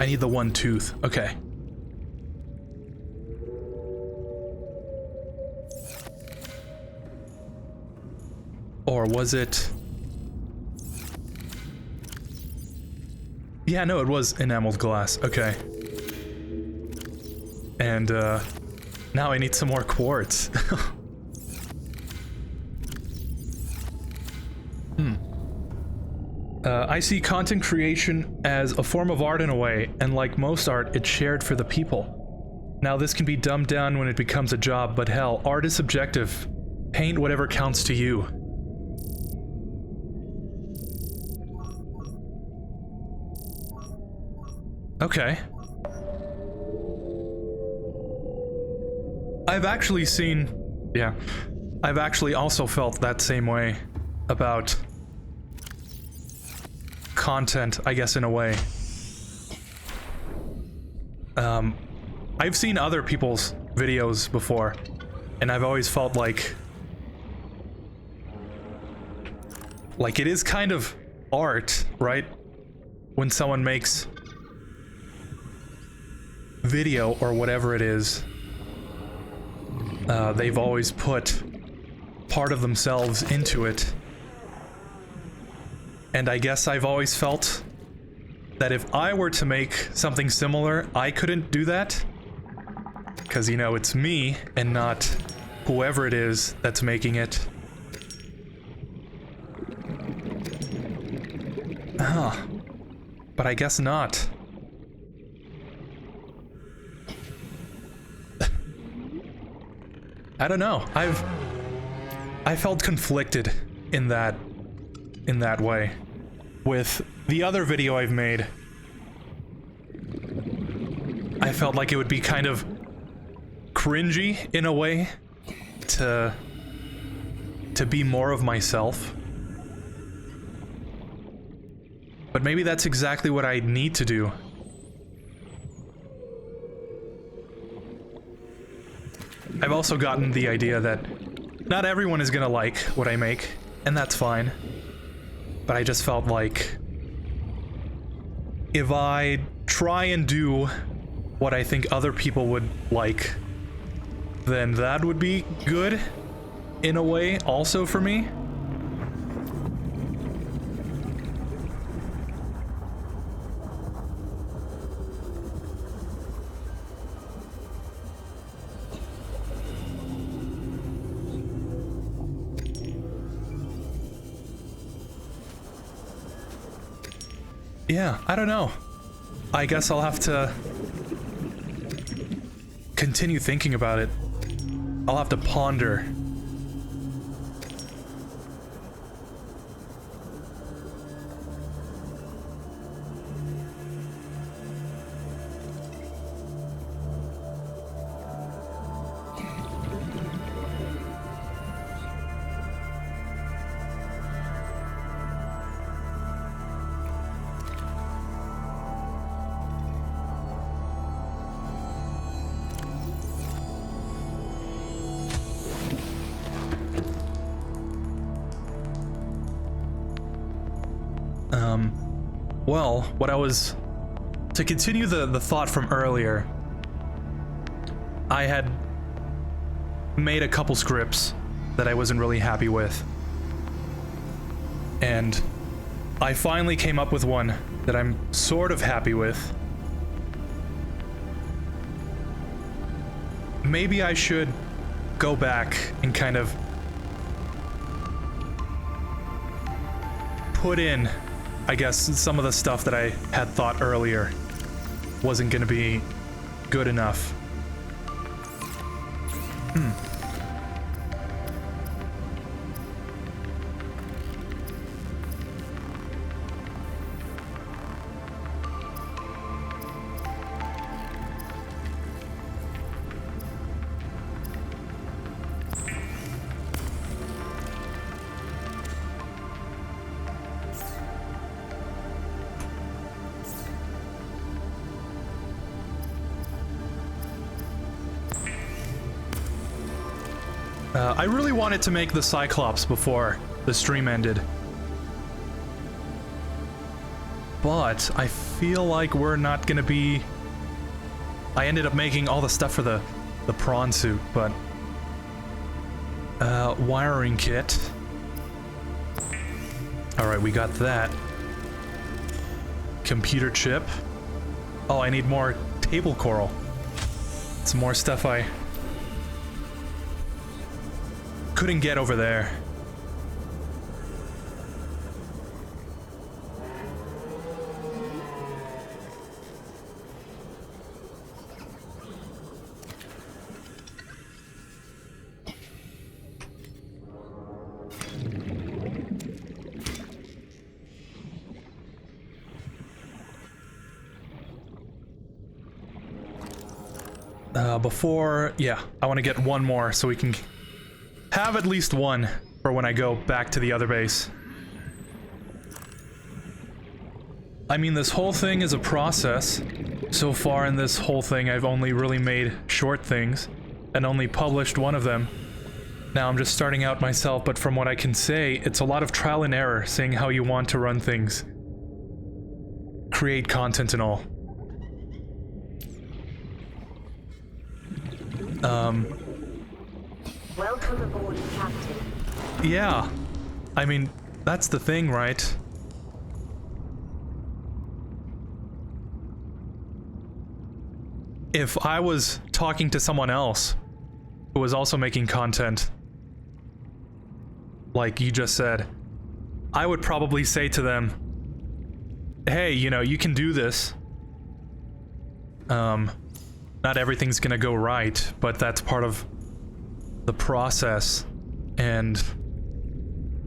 I need the one tooth. Okay. Or was it... Yeah, no, it was enameled glass. Okay. And, now I need some more quartz. I see content creation as a form of art in a way, and like most art, it's shared for the people. Now, this can be dumbed down when it becomes a job, but hell, art is subjective. Paint whatever counts to you. Okay. I've actually seen... Yeah. I've actually also felt that same way about content, I guess, in a way. I've seen other people's videos before, and I've always felt like it is kind of art, right? When someone makes video or whatever it is, they've always put part of themselves into it. And I guess I've always felt that if I were to make something similar, I couldn't do that. Because, you know, it's me and not whoever it is that's making it. Huh. But I guess not. I don't know. I felt conflicted in that way. With the other video I've made, I felt like it would be kind of cringy in a way to be more of myself. But maybe that's exactly what I need to do. I've also gotten the idea that not everyone is gonna like what I make, and that's fine. But I just felt like if I try and do what I think other people would like, then that would be good in a way also for me. Yeah, I don't know. I guess I'll have to continue thinking about it. I'll have to ponder. Well, what I was... To continue the thought from earlier, I had made a couple scripts that I wasn't really happy with. And I finally came up with one that I'm sort of happy with. Maybe I should go back and kind of put in, I guess, some of the stuff that I had thought earlier wasn't gonna be good enough. I really wanted to make the Cyclops before the stream ended. But I feel like we're not gonna be... I ended up making all the stuff for the prawn suit, but... wiring kit. Alright, we got that. Computer chip. Oh, I need more table coral. Some more stuff I couldn't get over there. Yeah, I want to get one more so we can have at least one for when I go back to the other base. I mean, this whole thing is a process. So far in this whole thing, I've only really made short things and only published one of them. Now I'm just starting out myself, but from what I can say, it's a lot of trial and error, seeing how you want to run things. Create content and all. Welcome aboard, Captain. Yeah. I mean, that's the thing, right? If I was talking to someone else who was also making content, like you just said, I would probably say to them, hey, you know, you can do this. Not everything's gonna go right, but that's part of the process, and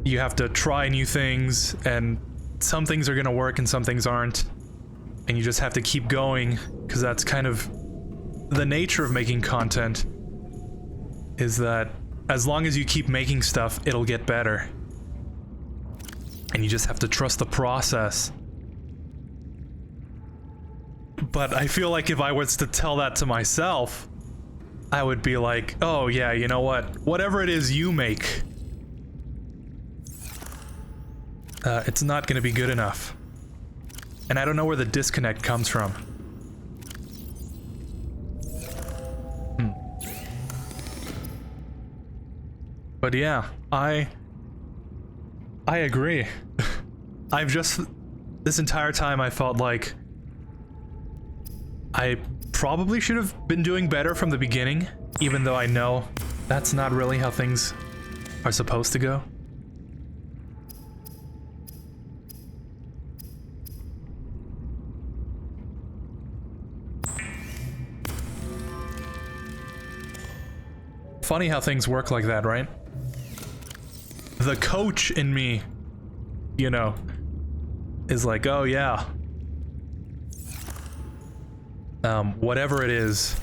you have to try new things, and some things are gonna work and some things aren't, and you just have to keep going, because that's kind of the nature of making content, is that as long as you keep making stuff, it'll get better, and you just have to trust the process. But I feel like if I was to tell that to myself, I would be like, oh yeah, you know what? Whatever it is you make, it's not gonna be good enough. And I don't know where the disconnect comes from. But yeah, I agree. I've just, this entire time I felt like I probably should have been doing better from the beginning, even though I know that's not really how things are supposed to go. Funny how things work like that, right? The coach in me, you know, is like, oh yeah. Whatever it is,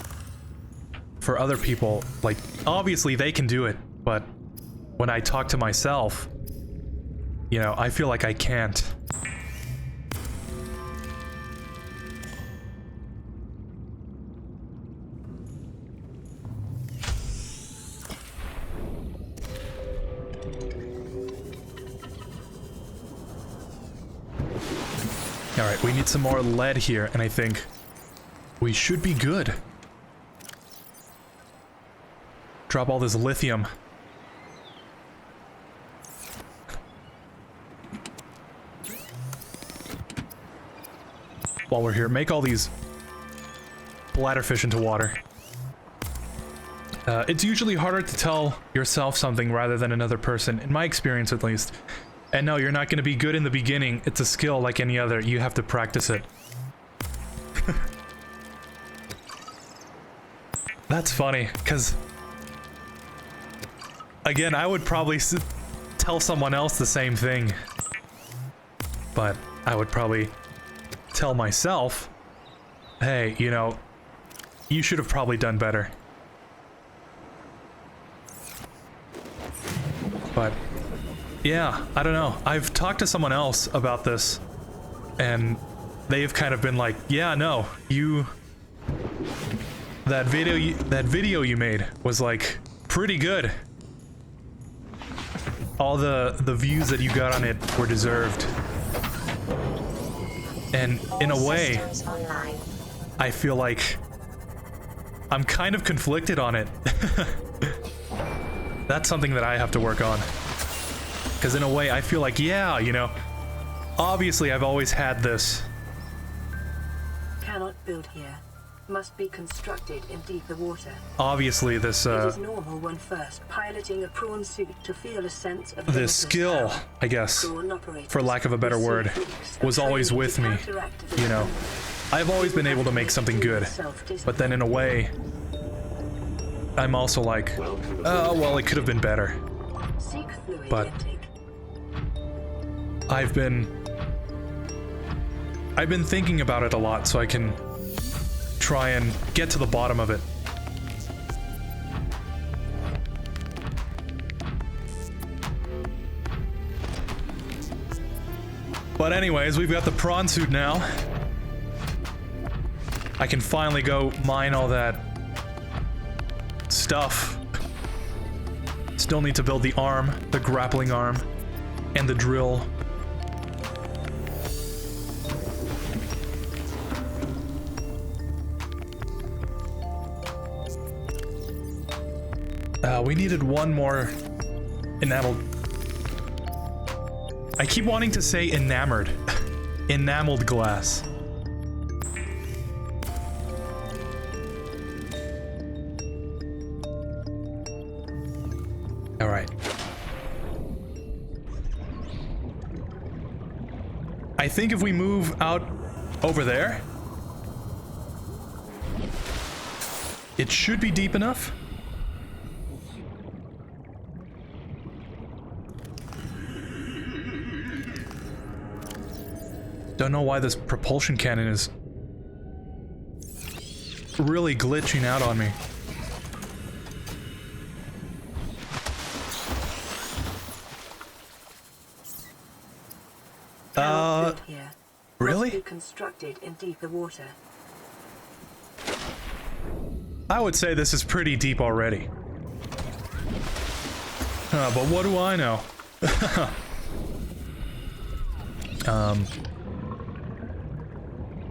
for other people, like, obviously they can do it, but when I talk to myself, you know, I feel like I can't. Alright, we need some more lead here, and I think we should be good. Drop all this lithium. While we're here, make all these bladderfish into water. It's usually harder to tell yourself something rather than another person, in my experience at least. And no, you're not going to be good in the beginning. It's a skill like any other. You have to practice it. That's funny, because again, I would probably tell someone else the same thing, but I would probably tell myself, hey, you know, you should have probably done better. But yeah, I don't know. I've talked to someone else about this, and they've kind of been like, yeah, no, that video you made was like pretty good. all the views that you got on it were deserved. And in a way, Systems online. I feel like I'm kind of conflicted on it. That's something that I have to work on. Because in a way, I feel like, yeah, you know, obviously I've always had this. Cannot build here. Must be constructed in deeper water. Obviously, this It is normal when first piloting a prawn suit to feel a sense of this skill, I guess, for lack of a better word, was always with me. You know, I've always been able to make something good, but then in a way, I'm also like, oh, well, it could have been better. But I've been thinking about it a lot, so I can try and get to the bottom of it. But anyways, we've got the prawn suit now. I can finally go mine all that stuff. Still need to build the arm, the grappling arm, and the drill. We needed one more enameled. I keep wanting to say enamored. Enameled glass. All right. I think if we move out over there, it should be deep enough. Don't know why this propulsion cannon is really glitching out on me. Really? Constructed in deeper water. I would say this is pretty deep already. But what do I know?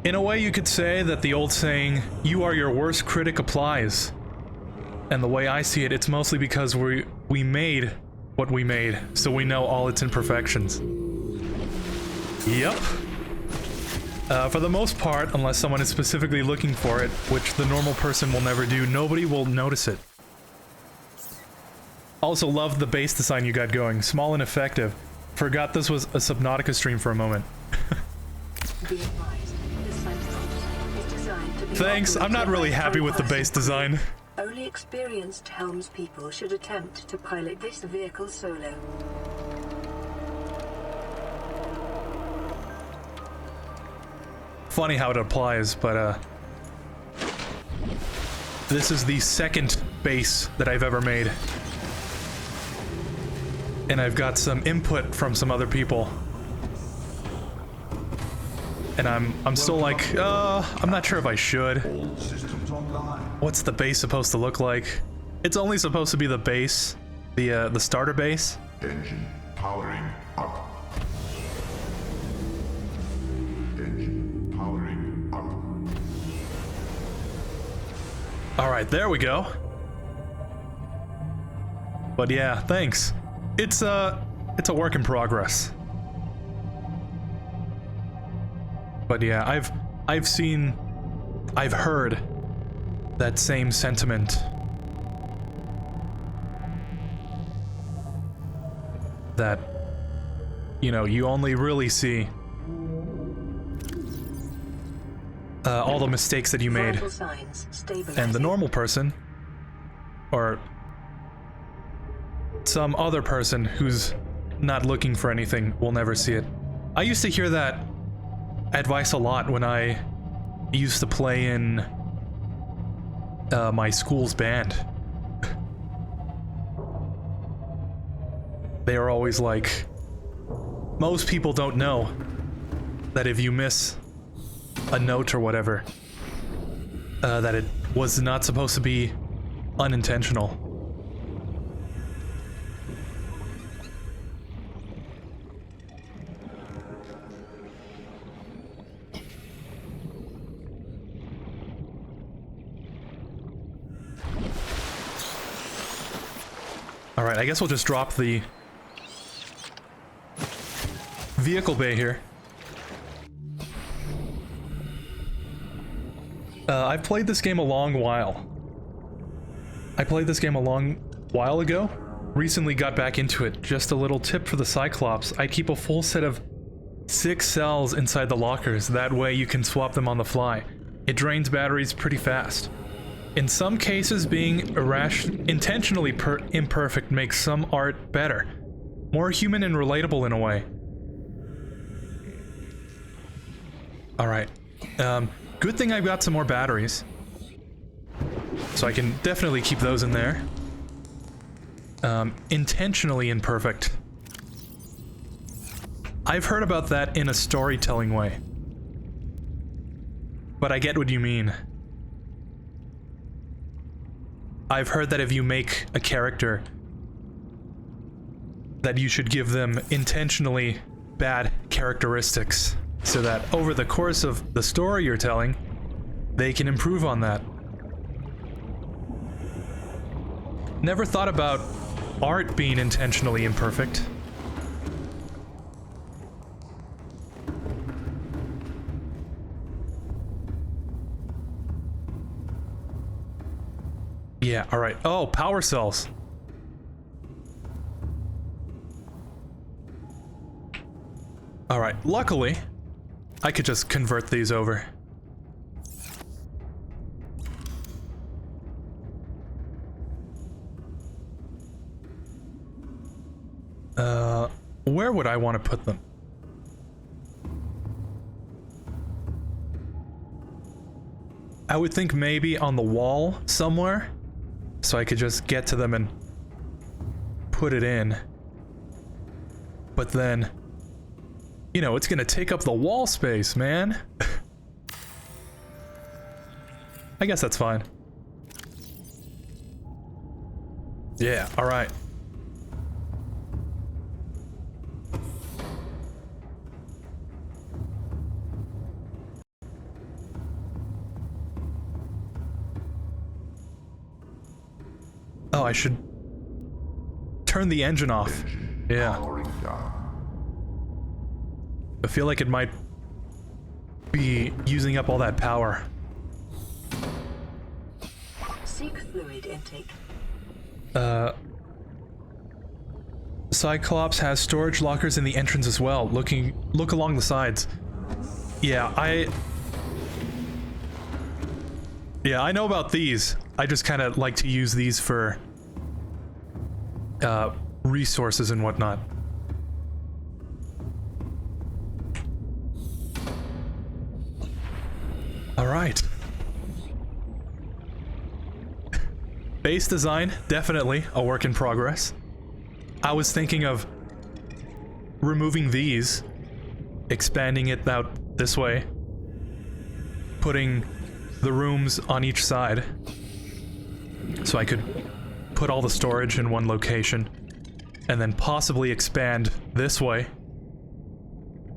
In a way, you could say that the old saying, "You are your worst critic," applies. And the way I see it, it's mostly because we made what we made, so we know all its imperfections. Yep. For the most part, unless someone is specifically looking for it, which the normal person will never do, nobody will notice it. Also loved the base design you got going. Small and effective. Forgot this was a Subnautica stream for a moment. Thanks, I'm not really happy with the base design. Only experienced helmspeople should attempt to pilot this vehicle solo. Funny how it applies, but this is the second base that I've ever made. And I've got some input from some other people. And I'm still like, I'm not sure if I should. What's the base supposed to look like? It's only supposed to be the base, the starter base. Engine powering up. Engine powering up. All right, there we go. But yeah, thanks. It's a work in progress. But yeah, I've heard that same sentiment. That, you know, you only really see all the mistakes that you made. And the normal person, or some other person who's not looking for anything, will never see it. I used to hear that advice a lot when I used to play in my school's band. They were always like, most people don't know that if you miss a note or whatever, that it was not supposed to be unintentional. Alright, I guess we'll just drop the vehicle bay here. I've played this game a long while. I played this game a long while ago. Recently got back into it. Just a little tip for the Cyclops. I keep a full set of 6 cells inside the lockers. That way you can swap them on the fly. It drains batteries pretty fast. In some cases, being intentionally imperfect makes some art better. More human and relatable in a way. Alright. Good thing I've got some more batteries. So I can definitely keep those in there. Intentionally imperfect. I've heard about that in a storytelling way. But I get what you mean. I've heard that if you make a character, that you should give them intentionally bad characteristics, so that over the course of the story you're telling, they can improve on that. Never thought about art being intentionally imperfect. Yeah, alright. Oh, power cells. Alright, luckily, I could just convert these over. Where would I want to put them? I would think maybe on the wall somewhere, so I could just get to them and put it in. But then, you know, it's gonna take up the wall space, man. I guess that's fine. Yeah, alright. Oh, I should turn the engine off. Yeah. Powering down. I feel like it might be using up all that power. Seek fluid intake. Cyclops has storage lockers in the entrance as well. Look along the sides. Yeah, I know about these. I just kind of like to use these for resources and whatnot. All right. Base design, definitely a work in progress. I was thinking of removing these, expanding it out this way, putting the rooms on each side, so I could put all the storage in one location, and then possibly expand this way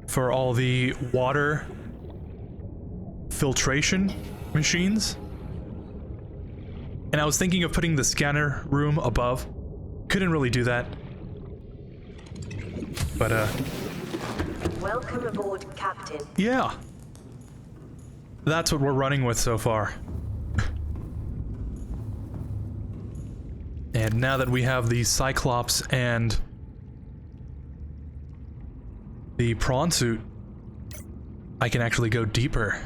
for all the water filtration machines. And I was thinking of putting the scanner room above. Couldn't really do that. But Welcome aboard, Captain. yeah. That's what we're running with so far. And now that we have the Cyclops and the prawn suit, I can actually go deeper.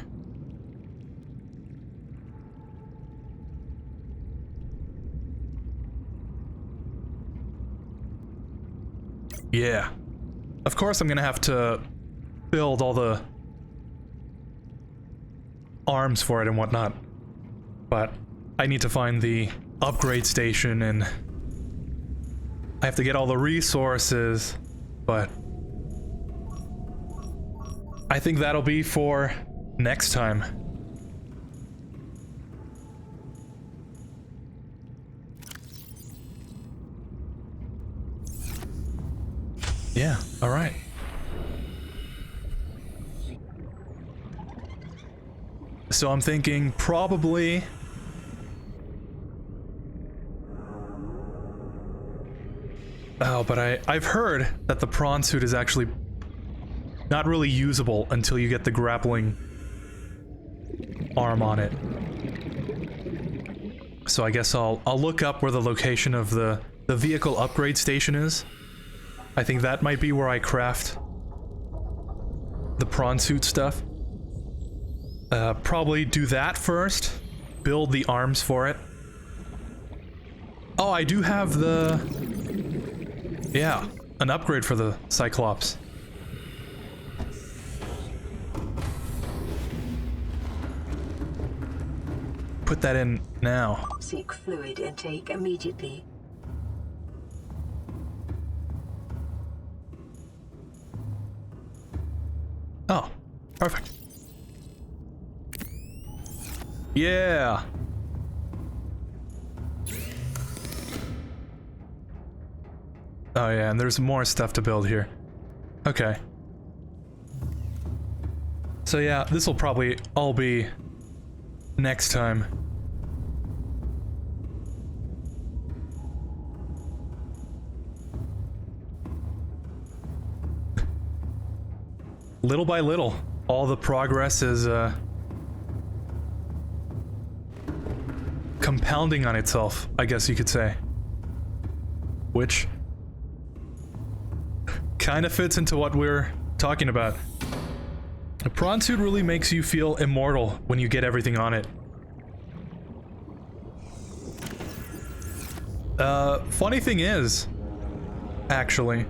Yeah. Of course I'm gonna have to build all the arms for it and whatnot. But I need to find the upgrade station and I have to get all the resources, but I think that'll be for next time. Yeah, all right. So I'm thinking probably Oh, but I've heard that the prawn suit is actually not really usable until you get the grappling arm on it. So I guess I'll look up where the location of the vehicle upgrade station is. I think that might be where I craft the prawn suit stuff. Probably do that first. Build the arms for it. Oh, I do have the... Yeah, an upgrade for the Cyclops. Put that in now. Seek fluid intake immediately. Oh, perfect. Yeah. Oh yeah, and there's more stuff to build here. Okay. So yeah, this will probably all be next time. Little by little, all the progress is compounding on itself, I guess you could say. Which kind of fits into what we're talking about. A prawn suit really makes you feel immortal when you get everything on it. Funny thing is, actually,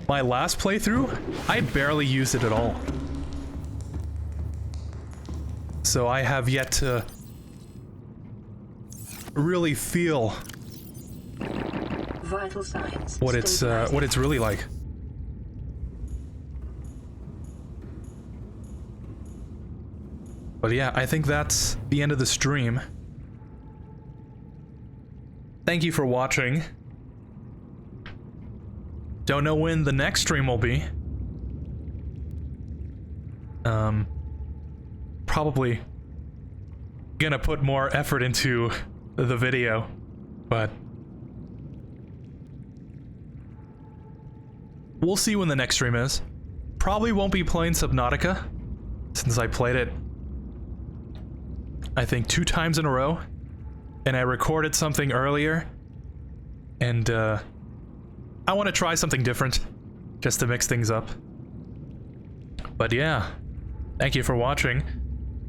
my last playthrough, I barely used it at all. So I have yet to really feel Vital signs. what it's really like. But yeah, I think that's the end of the stream. Thank you for watching. Don't know when the next stream will be. Probably gonna put more effort into the video, but we'll see when the next stream is. Probably won't be playing Subnautica, since I played it, I think 2 times in a row, and I recorded something earlier, and I want to try something different, just to mix things up. But yeah, thank you for watching.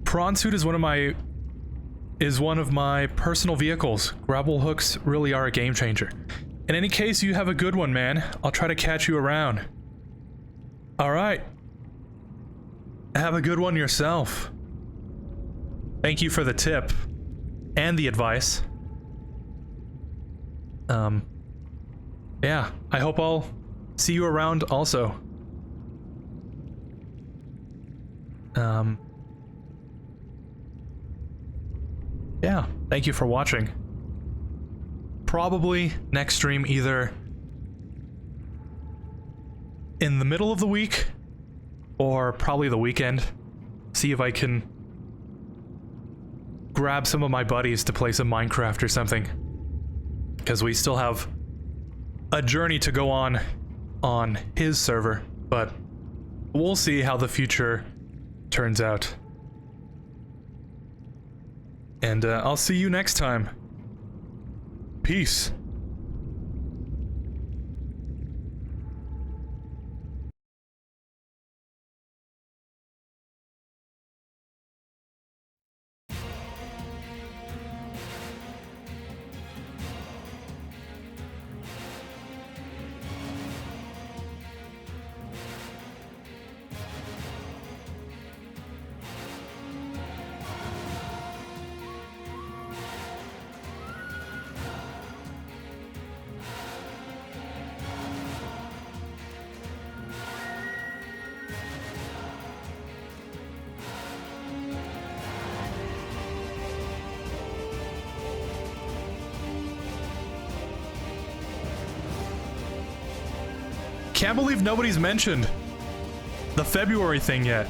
Prawn suit is one of my personal vehicles. Grapple hooks really are a game changer. In any case, you have a good one, man. I'll try to catch you around. Alright. Have a good one yourself. Thank you for the tip. And the advice. Yeah, I hope I'll see you around also. Yeah, thank you for watching. Probably next stream either in the middle of the week or probably the weekend. See if I can grab some of my buddies to play some Minecraft or something. Because we still have a journey to go on his server, but we'll see how the future turns out. And I'll see you next time. Peace. Can't believe nobody's mentioned the February thing yet.